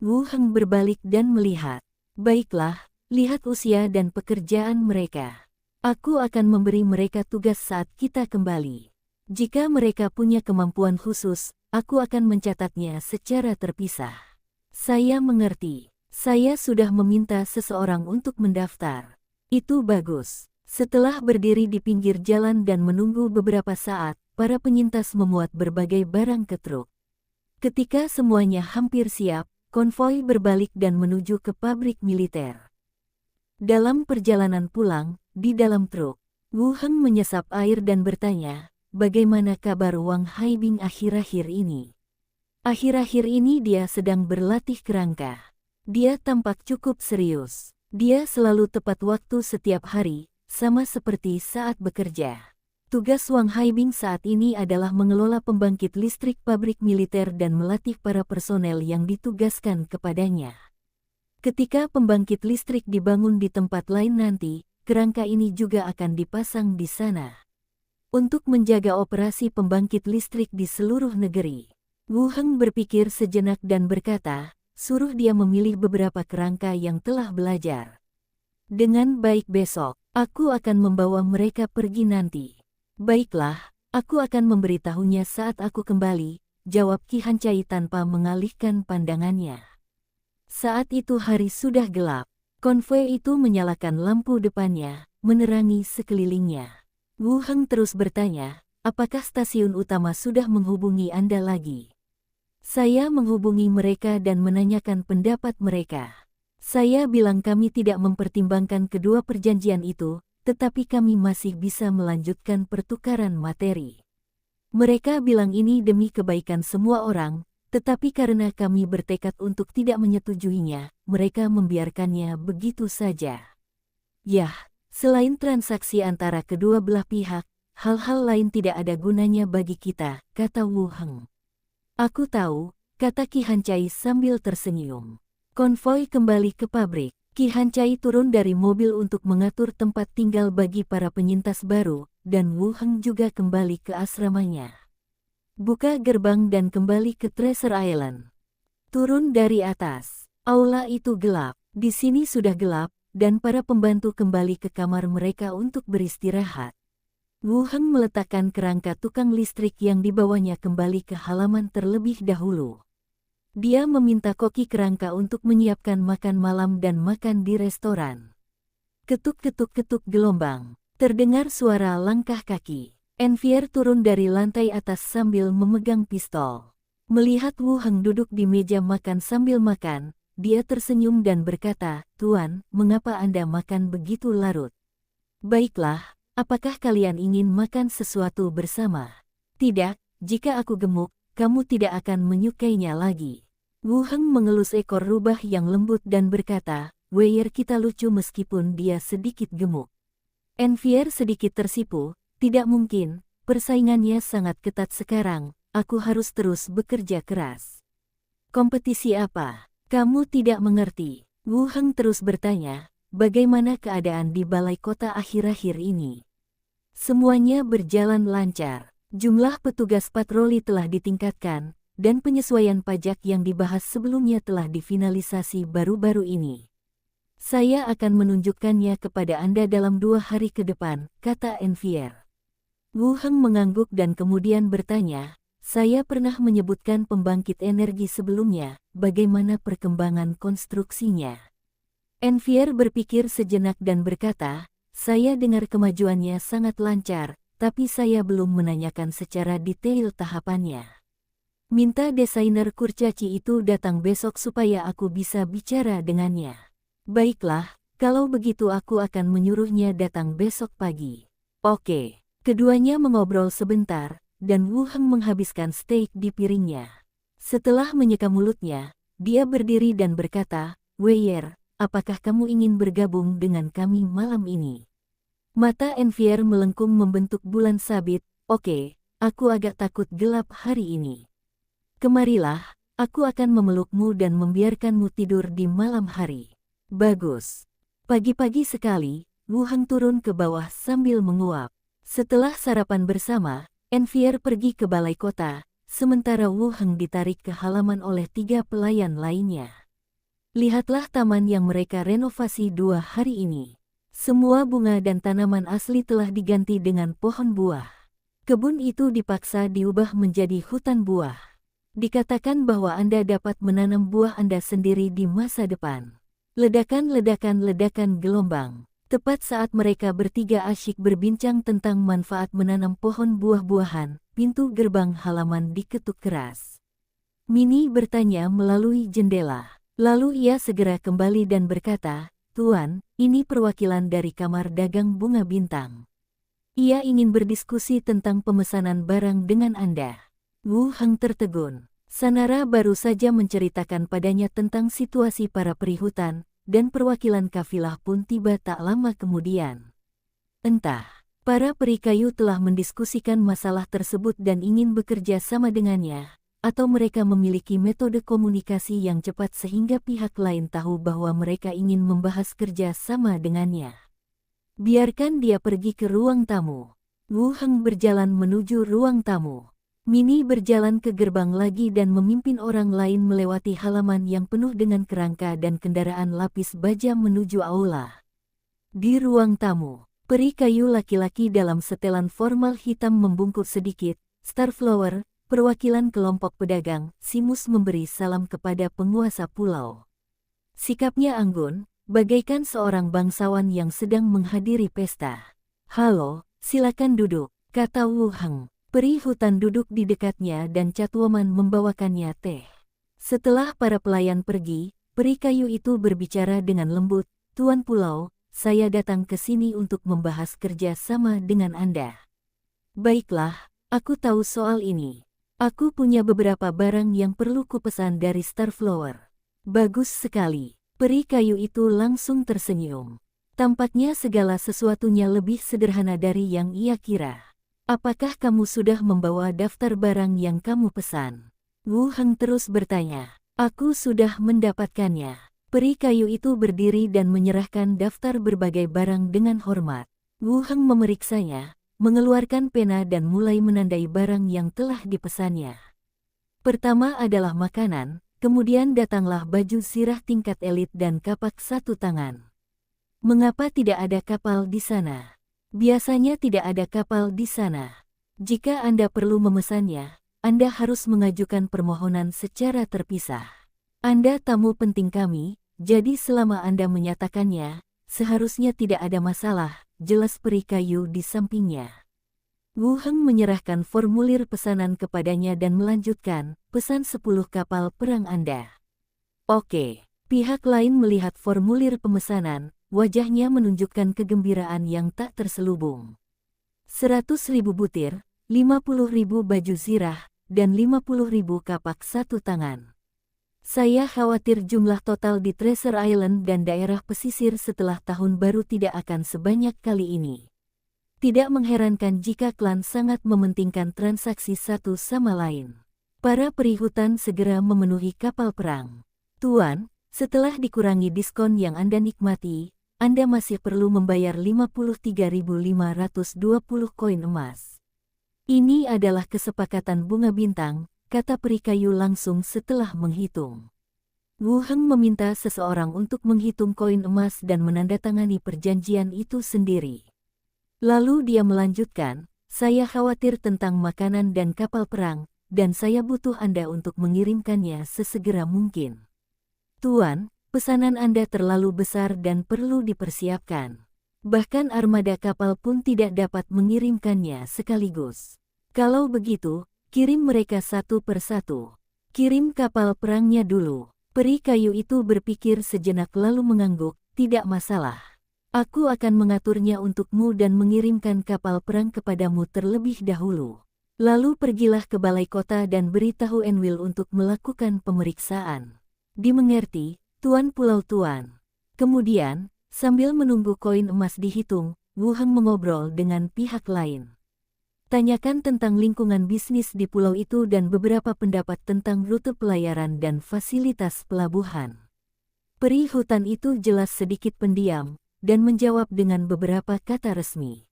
Wu Heng berbalik dan melihat. Baiklah, lihat usia dan pekerjaan mereka. Aku akan memberi mereka tugas saat kita kembali. Jika mereka punya kemampuan khusus, aku akan mencatatnya secara terpisah. Saya mengerti. Saya sudah meminta seseorang untuk mendaftar. Itu bagus. Setelah berdiri di pinggir jalan dan menunggu beberapa saat, para penyintas memuat berbagai barang ke truk. Ketika semuanya hampir siap, konvoi berbalik dan menuju ke pabrik militer. Dalam perjalanan pulang, di dalam truk, Wu Heng menyesap air dan bertanya, bagaimana kabar Wang Haibing akhir-akhir ini? Akhir-akhir ini dia sedang berlatih kerangka. Dia tampak cukup serius. Dia selalu tepat waktu setiap hari, sama seperti saat bekerja. Tugas Wang Haibing saat ini adalah mengelola pembangkit listrik pabrik militer dan melatih para personel yang ditugaskan kepadanya. Ketika pembangkit listrik dibangun di tempat lain nanti, kerangka ini juga akan dipasang di sana. Untuk menjaga operasi pembangkit listrik di seluruh negeri. Wu Heng berpikir sejenak dan berkata, suruh dia memilih beberapa kerangka yang telah belajar. Dengan baik besok, aku akan membawa mereka pergi nanti. Baiklah, aku akan memberitahunya saat aku kembali, jawab Qi Hancai tanpa mengalihkan pandangannya. Saat itu hari sudah gelap. Konvoi itu menyalakan lampu depannya, menerangi sekelilingnya. Wu Heng terus bertanya, apakah stasiun utama sudah menghubungi Anda lagi? Saya menghubungi mereka dan menanyakan pendapat mereka. Saya bilang kami tidak mempertimbangkan kedua perjanjian itu, tetapi kami masih bisa melanjutkan pertukaran materi. Mereka bilang ini demi kebaikan semua orang, tetapi karena kami bertekad untuk tidak menyetujuinya, mereka membiarkannya begitu saja. Yah, selain transaksi antara kedua belah pihak, hal-hal lain tidak ada gunanya bagi kita, kata Wu Heng. Aku tahu, kata Qi Hancai sambil tersenyum. Konvoi kembali ke pabrik. Qi Hancai turun dari mobil untuk mengatur tempat tinggal bagi para penyintas baru, dan Wu Heng juga kembali ke asramanya. Buka gerbang dan kembali ke Treasure Island. Turun dari atas. Aula itu gelap. Di sini sudah gelap, dan para pembantu kembali ke kamar mereka untuk beristirahat. Wu Heng meletakkan kerangka tukang listrik yang dibawanya kembali ke halaman terlebih dahulu. Dia meminta koki kerangka untuk menyiapkan makan malam dan makan di restoran. Ketuk-ketuk-ketuk gelombang. Terdengar suara langkah kaki. Envier turun dari lantai atas sambil memegang pistol. Melihat Wu Heng duduk di meja makan sambil makan, dia tersenyum dan berkata, "Tuan, mengapa Anda makan begitu larut?" "Baiklah, apakah kalian ingin makan sesuatu bersama?" "Tidak, jika aku gemuk, kamu tidak akan menyukainya lagi." Wu Heng mengelus ekor rubah yang lembut dan berkata, "Weir kita lucu meskipun dia sedikit gemuk." Envier sedikit tersipu. "Tidak mungkin, persaingannya sangat ketat sekarang, aku harus terus bekerja keras." "Kompetisi apa? Kamu tidak mengerti." Wu Heng terus bertanya, "Bagaimana keadaan di balai kota akhir-akhir ini?" "Semuanya berjalan lancar. Jumlah petugas patroli telah ditingkatkan, dan penyesuaian pajak yang dibahas sebelumnya telah difinalisasi baru-baru ini. Saya akan menunjukkannya kepada Anda dalam 2 hari ke depan," kata Envier. Wu Heng mengangguk dan kemudian bertanya, "Saya pernah menyebutkan pembangkit energi sebelumnya, bagaimana perkembangan konstruksinya?" Envier berpikir sejenak dan berkata, "Saya dengar kemajuannya sangat lancar, tapi saya belum menanyakan secara detail tahapannya. Minta desainer kurcaci itu datang besok supaya aku bisa bicara dengannya." "Baiklah, kalau begitu aku akan menyuruhnya datang besok pagi." "Oke." Keduanya mengobrol sebentar, dan Wu Heng menghabiskan steak di piringnya. Setelah menyeka mulutnya, dia berdiri dan berkata, "Weir, apakah kamu ingin bergabung dengan kami malam ini?" Mata Envier melengkung membentuk bulan sabit. "Oke, aku agak takut gelap hari ini. Kemarilah, aku akan memelukmu dan membiarkanmu tidur di malam hari." "Bagus." Pagi-pagi sekali, Wu Heng turun ke bawah sambil menguap. Setelah sarapan bersama, Envier pergi ke balai kota, sementara Wu Heng ditarik ke halaman oleh 3 pelayan lainnya. "Lihatlah taman yang mereka renovasi 2 hari ini. Semua bunga dan tanaman asli telah diganti dengan pohon buah. Kebun itu dipaksa diubah menjadi hutan buah. Dikatakan bahwa Anda dapat menanam buah Anda sendiri di masa depan." Ledakan-ledakan gelombang. Tepat saat mereka bertiga asyik berbincang tentang manfaat menanam pohon buah-buahan, pintu gerbang halaman diketuk keras. Minnie bertanya melalui jendela. Lalu ia segera kembali dan berkata, "Tuan, ini perwakilan dari Kamar Dagang Bunga Bintang. Ia ingin berdiskusi tentang pemesanan barang dengan Anda." Wu Heng tertegun. Sanara baru saja menceritakan padanya tentang situasi para perihutan, dan perwakilan kafilah pun tiba tak lama kemudian. Entah, para peri kayu telah mendiskusikan masalah tersebut dan ingin bekerja sama dengannya, atau mereka memiliki metode komunikasi yang cepat sehingga pihak lain tahu bahwa mereka ingin membahas kerja sama dengannya. "Biarkan dia pergi ke ruang tamu." Wu Heng berjalan menuju ruang tamu. Minnie berjalan ke gerbang lagi dan memimpin orang lain melewati halaman yang penuh dengan kerangka dan kendaraan lapis baja menuju aula. Di ruang tamu, peri kayu laki-laki dalam setelan formal hitam membungkuk sedikit. Starflower, perwakilan kelompok pedagang, Simus memberi salam kepada penguasa pulau. Sikapnya anggun, bagaikan seorang bangsawan yang sedang menghadiri pesta. "Halo, silakan duduk," kata Wu Heng. Peri hutan duduk di dekatnya dan Catwoman membawakannya teh. Setelah para pelayan pergi, peri kayu itu berbicara dengan lembut, "Tuan Pulau, saya datang ke sini untuk membahas kerja sama dengan Anda." "Baiklah, aku tahu soal ini. Aku punya beberapa barang yang perlu kupesan dari Starflower." "Bagus sekali." Peri kayu itu langsung tersenyum. Tampaknya segala sesuatunya lebih sederhana dari yang ia kira. "Apakah kamu sudah membawa daftar barang yang kamu pesan?" Wu Heng terus bertanya. "Aku sudah mendapatkannya." Peri kayu itu berdiri dan menyerahkan daftar berbagai barang dengan hormat. Wu Heng memeriksanya, mengeluarkan pena dan mulai menandai barang yang telah dipesannya. Pertama adalah makanan, kemudian datanglah baju zirah tingkat elit dan kapak 1 tangan. Mengapa tidak ada kapal di sana? Biasanya tidak ada kapal di sana. Jika Anda perlu memesannya, Anda harus mengajukan permohonan secara terpisah. Anda tamu penting kami, jadi selama Anda menyatakannya, seharusnya tidak ada masalah, jelas peri kayu di sampingnya. Wu Heng menyerahkan formulir pesanan kepadanya dan melanjutkan, pesan 10 kapal perang Anda. Oke. Pihak lain melihat formulir pemesanan, wajahnya menunjukkan kegembiraan yang tak terselubung. 100.000 butir, 50.000 baju zirah, dan 50.000 kapak satu tangan. Saya khawatir jumlah total di Treasure Island dan daerah pesisir setelah tahun baru tidak akan sebanyak kali ini. Tidak mengherankan jika klan sangat mementingkan transaksi satu sama lain. Para perihutan segera memenuhi kapal perang. Tuan, setelah dikurangi diskon yang Anda nikmati, Anda masih perlu membayar 53.520 koin emas. Ini adalah kesepakatan bunga bintang, kata peri kayu langsung setelah menghitung. Wu Heng meminta seseorang untuk menghitung koin emas dan menandatangani perjanjian itu sendiri. Lalu dia melanjutkan, saya khawatir tentang makanan dan kapal perang, dan saya butuh Anda untuk mengirimkannya sesegera mungkin. Tuan, pesanan Anda terlalu besar dan perlu dipersiapkan. Bahkan armada kapal pun tidak dapat mengirimkannya sekaligus. Kalau begitu, kirim mereka satu persatu. Kirim kapal perangnya dulu. Peri kayu itu berpikir sejenak lalu mengangguk, tidak masalah. Aku akan mengaturnya untukmu dan mengirimkan kapal perang kepadamu terlebih dahulu. Lalu pergilah ke balai kota dan beritahu Enwil untuk melakukan pemeriksaan. Dimengerti, Tuan Pulau Tuan. Kemudian, sambil menunggu koin emas dihitung, Wu Heng mengobrol dengan pihak lain. Tanyakan tentang lingkungan bisnis di pulau itu dan beberapa pendapat tentang rute pelayaran dan fasilitas pelabuhan. Peri hutan itu jelas sedikit pendiam, dan menjawab dengan beberapa kata resmi.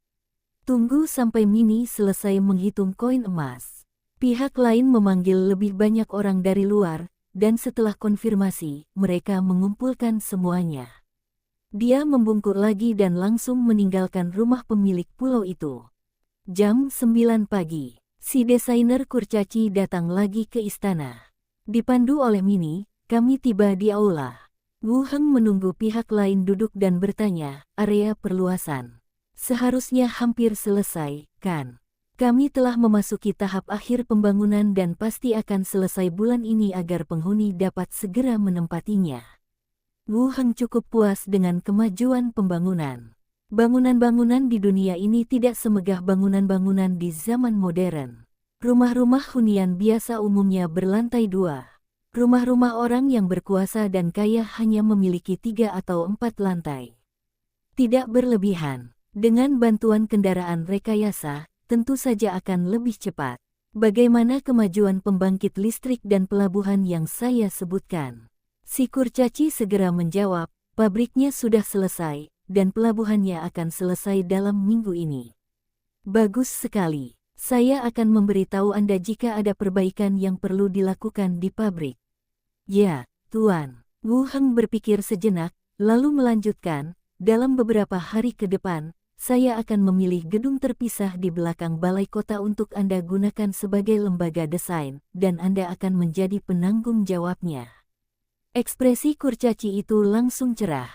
Tunggu sampai Mini selesai menghitung koin emas. Pihak lain memanggil lebih banyak orang dari luar, dan setelah konfirmasi, mereka mengumpulkan semuanya. Dia membungkuk lagi dan langsung meninggalkan rumah pemilik pulau itu. Jam 9 pagi, si desainer kurcaci datang lagi ke istana. Dipandu oleh Mini, kami tiba di aula. Wu Heng menunggu pihak lain duduk dan bertanya, area perluasan. Seharusnya hampir selesai, kan? Kami telah memasuki tahap akhir pembangunan dan pasti akan selesai bulan ini agar penghuni dapat segera menempatinya. Wu Heng cukup puas dengan kemajuan pembangunan. Bangunan-bangunan di dunia ini tidak semegah bangunan-bangunan di zaman modern. Rumah-rumah hunian biasa umumnya berlantai 2. Rumah-rumah orang yang berkuasa dan kaya hanya memiliki 3 atau 4 lantai. Tidak berlebihan. Dengan bantuan kendaraan rekayasa, tentu saja akan lebih cepat. Bagaimana kemajuan pembangkit listrik dan pelabuhan yang saya sebutkan? Si kurcaci segera menjawab, pabriknya sudah selesai, dan pelabuhannya akan selesai dalam minggu ini. Bagus sekali. Saya akan memberitahu Anda jika ada perbaikan yang perlu dilakukan di pabrik. Ya, Tuan. Wu Heng berpikir sejenak, lalu melanjutkan, dalam beberapa hari ke depan, saya akan memilih gedung terpisah di belakang balai kota untuk Anda gunakan sebagai lembaga desain, dan Anda akan menjadi penanggung jawabnya. Ekspresi kurcaci itu langsung cerah.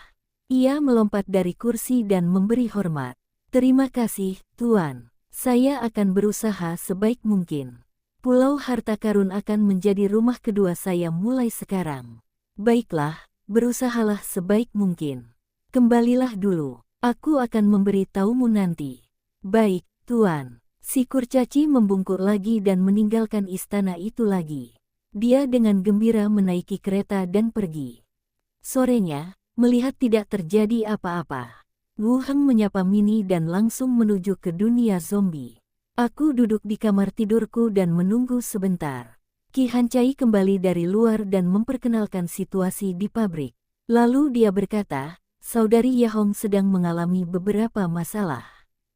Ia melompat dari kursi dan memberi hormat. Terima kasih, Tuan. Saya akan berusaha sebaik mungkin. Pulau Harta Karun akan menjadi rumah kedua saya mulai sekarang. Baiklah, berusahalah sebaik mungkin. Kembalilah dulu, aku akan memberitahumu nanti. Baik, Tuan. Si kurcaci membungkuk lagi dan meninggalkan istana itu lagi. Dia dengan gembira menaiki kereta dan pergi. Sorenya, melihat tidak terjadi apa-apa, Wu Heng menyapa Mini dan langsung menuju ke dunia zombie. Aku duduk di kamar tidurku dan menunggu sebentar. Qi Hancai kembali dari luar dan memperkenalkan situasi di pabrik. Lalu dia berkata, Saudari Yahong sedang mengalami beberapa masalah.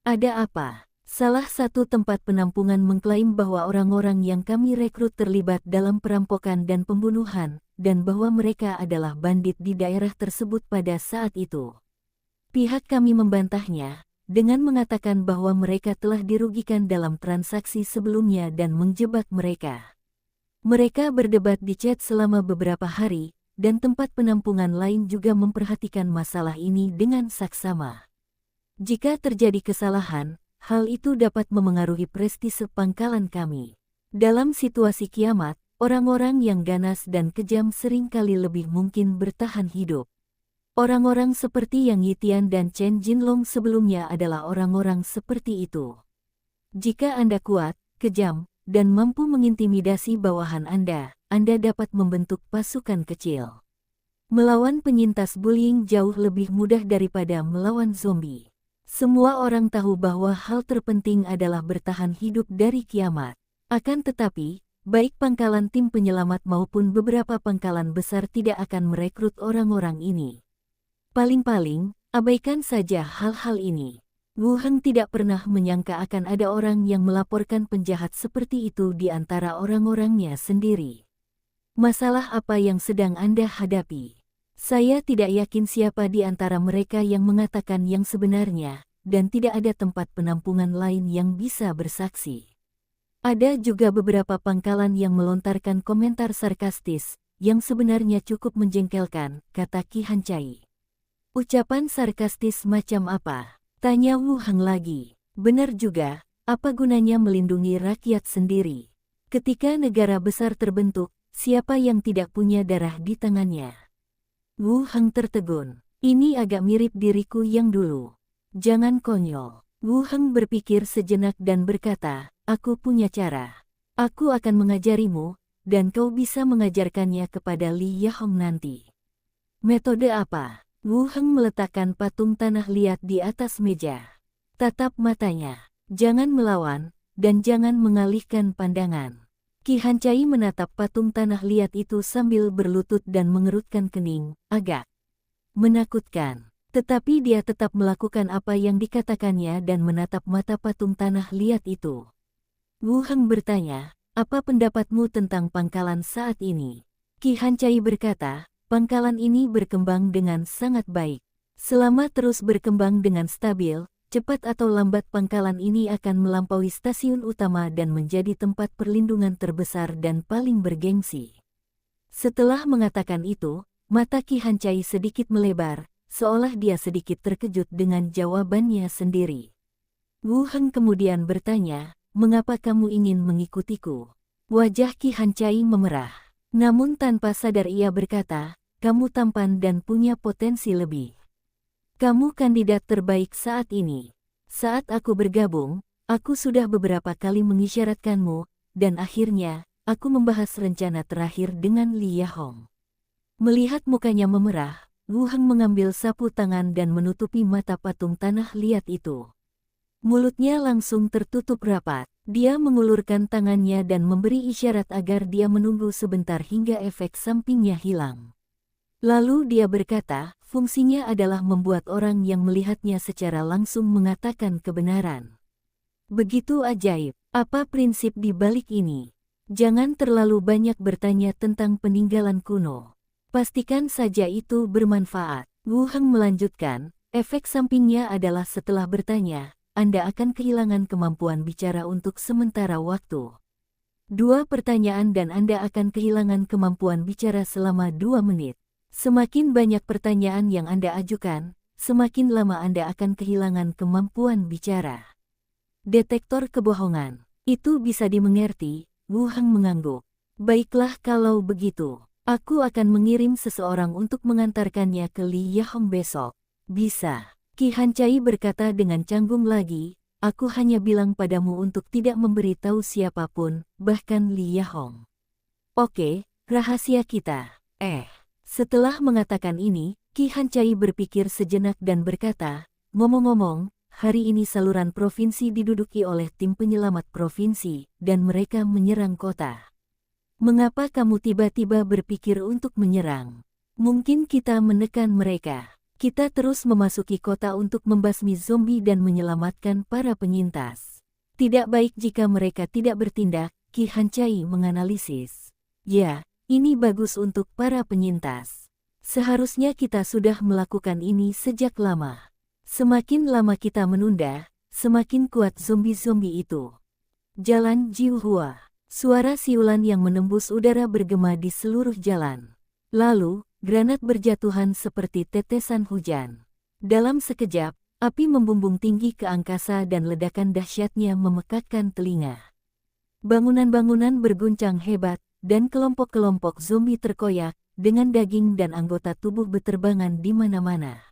Ada apa? Salah satu tempat penampungan mengklaim bahwa orang-orang yang kami rekrut terlibat dalam perampokan dan pembunuhan, dan bahwa mereka adalah bandit di daerah tersebut pada saat itu. Pihak kami membantahnya, dengan mengatakan bahwa mereka telah dirugikan dalam transaksi sebelumnya dan menjebak mereka. Mereka berdebat di chat selama beberapa hari, dan tempat penampungan lain juga memperhatikan masalah ini dengan saksama. Jika terjadi kesalahan, hal itu dapat memengaruhi prestise pangkalan kami. Dalam situasi kiamat, orang-orang yang ganas dan kejam seringkali lebih mungkin bertahan hidup. Orang-orang seperti Yang Yitian dan Chen Jinlong sebelumnya adalah orang-orang seperti itu. Jika Anda kuat, kejam, dan mampu mengintimidasi bawahan Anda dapat membentuk pasukan kecil. Melawan penyintas bullying jauh lebih mudah daripada melawan zombie. Semua orang tahu bahwa hal terpenting adalah bertahan hidup dari kiamat. Akan tetapi, baik pangkalan tim penyelamat maupun beberapa pangkalan besar tidak akan merekrut orang-orang ini. Paling-paling, abaikan saja hal-hal ini. Wu Heng tidak pernah menyangka akan ada orang yang melaporkan penjahat seperti itu di antara orang-orangnya sendiri. Masalah apa yang sedang Anda hadapi? Saya tidak yakin siapa di antara mereka yang mengatakan yang sebenarnya, dan tidak ada tempat penampungan lain yang bisa bersaksi. Ada juga beberapa pangkalan yang melontarkan komentar sarkastis, yang sebenarnya cukup menjengkelkan, kata Qi Hancai. Ucapan sarkastis macam apa? Tanya Wu Heng lagi. Benar juga, apa gunanya melindungi rakyat sendiri? Ketika negara besar terbentuk, siapa yang tidak punya darah di tangannya? Wu Heng tertegun. Ini agak mirip diriku yang dulu. Jangan konyol. Wu Heng berpikir sejenak dan berkata, aku punya cara. Aku akan mengajarimu, dan kau bisa mengajarkannya kepada Li Yahong nanti. Metode apa? Wu Heng meletakkan patung tanah liat di atas meja. Tatap matanya. Jangan melawan, dan jangan mengalihkan pandangan. Qi Hancai menatap patung tanah liat itu sambil berlutut dan mengerutkan kening, agak menakutkan. Tetapi dia tetap melakukan apa yang dikatakannya dan menatap mata patung tanah liat itu. Wu Heng bertanya, apa pendapatmu tentang pangkalan saat ini? Qi Hancai berkata, pangkalan ini berkembang dengan sangat baik. Selama terus berkembang dengan stabil, cepat atau lambat pangkalan ini akan melampaui stasiun utama dan menjadi tempat perlindungan terbesar dan paling bergengsi. Setelah mengatakan itu, mata Qi Hancai sedikit melebar, seolah dia sedikit terkejut dengan jawabannya sendiri. Wu Heng kemudian bertanya, mengapa kamu ingin mengikutiku? Wajah Qi Hancai memerah. Namun tanpa sadar ia berkata, kamu tampan dan punya potensi lebih. Kamu kandidat terbaik saat ini. Saat aku bergabung, aku sudah beberapa kali mengisyaratkanmu, dan akhirnya, aku membahas rencana terakhir dengan Li Yahong. Melihat mukanya memerah, Wu Heng mengambil sapu tangan dan menutupi mata patung tanah liat itu. Mulutnya langsung tertutup rapat. Dia mengulurkan tangannya dan memberi isyarat agar dia menunggu sebentar hingga efek sampingnya hilang. Lalu dia berkata, fungsinya adalah membuat orang yang melihatnya secara langsung mengatakan kebenaran. Begitu ajaib, apa prinsip di balik ini? Jangan terlalu banyak bertanya tentang peninggalan kuno. Pastikan saja itu bermanfaat. Wu Heng melanjutkan, efek sampingnya adalah setelah bertanya, Anda akan kehilangan kemampuan bicara untuk sementara waktu. 2 pertanyaan dan Anda akan kehilangan kemampuan bicara selama 2 menit. Semakin banyak pertanyaan yang Anda ajukan, semakin lama Anda akan kehilangan kemampuan bicara. Detektor kebohongan. Itu bisa dimengerti, Wu Heng mengangguk. Baiklah kalau begitu, aku akan mengirim seseorang untuk mengantarkannya ke Li Yahong besok. Bisa. Qi Hancai berkata dengan canggung lagi, aku hanya bilang padamu untuk tidak memberitahu siapapun, bahkan Li Yahong. Oke, rahasia kita. Setelah mengatakan ini, Qi Hancai berpikir sejenak dan berkata, ngomong-ngomong, hari ini saluran provinsi diduduki oleh tim penyelamat provinsi, dan mereka menyerang kota. Mengapa kamu tiba-tiba berpikir untuk menyerang? Mungkin kita menekan mereka. Kita terus memasuki kota untuk membasmi zombie dan menyelamatkan para penyintas. Tidak baik jika mereka tidak bertindak, Qi Hancai menganalisis. Ya, ini bagus untuk para penyintas. Seharusnya kita sudah melakukan ini sejak lama. Semakin lama kita menunda, semakin kuat zombie-zombie itu. Jalan Jiuhua. Suara siulan yang menembus udara bergema di seluruh jalan. Lalu, granat berjatuhan seperti tetesan hujan. Dalam sekejap, api membumbung tinggi ke angkasa dan ledakan dahsyatnya memekakkan telinga. Bangunan-bangunan berguncang hebat, dan kelompok-kelompok zombie terkoyak, dengan daging dan anggota tubuh beterbangan di mana-mana.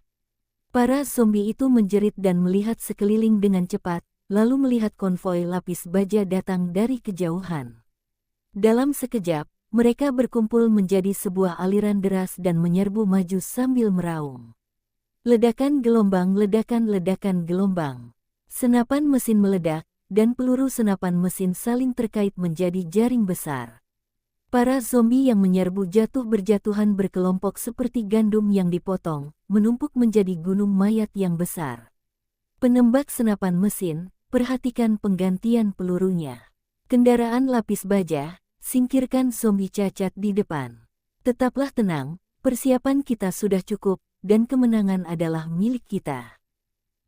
Para zombie itu menjerit dan melihat sekeliling dengan cepat, lalu melihat konvoi lapis baja datang dari kejauhan. Dalam sekejap, mereka berkumpul menjadi sebuah aliran deras dan menyerbu maju sambil meraung. Ledakan gelombang, ledakan gelombang. Senapan mesin meledak, dan peluru senapan mesin saling terkait menjadi jaring besar. Para zombie yang menyerbu jatuh berjatuhan berkelompok seperti gandum yang dipotong, menumpuk menjadi gunung mayat yang besar. Penembak senapan mesin, perhatikan penggantian pelurunya. Kendaraan lapis baja, singkirkan zombie cacat di depan. Tetaplah tenang, persiapan kita sudah cukup, dan kemenangan adalah milik kita.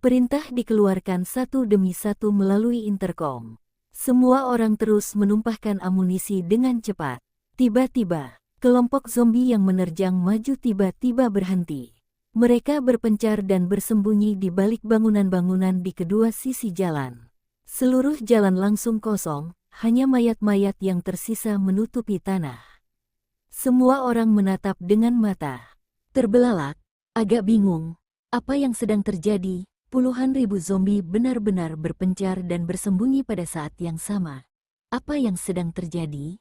Perintah dikeluarkan satu demi satu melalui interkom. Semua orang terus menumpahkan amunisi dengan cepat. Tiba-tiba, kelompok zombie yang menerjang maju tiba-tiba berhenti. Mereka berpencar dan bersembunyi di balik bangunan-bangunan di kedua sisi jalan. Seluruh jalan langsung kosong, hanya mayat-mayat yang tersisa menutupi tanah. Semua orang menatap dengan mata terbelalak, agak bingung. Apa yang sedang terjadi? Puluhan ribu zombie benar-benar berpencar dan bersembunyi pada saat yang sama. Apa yang sedang terjadi?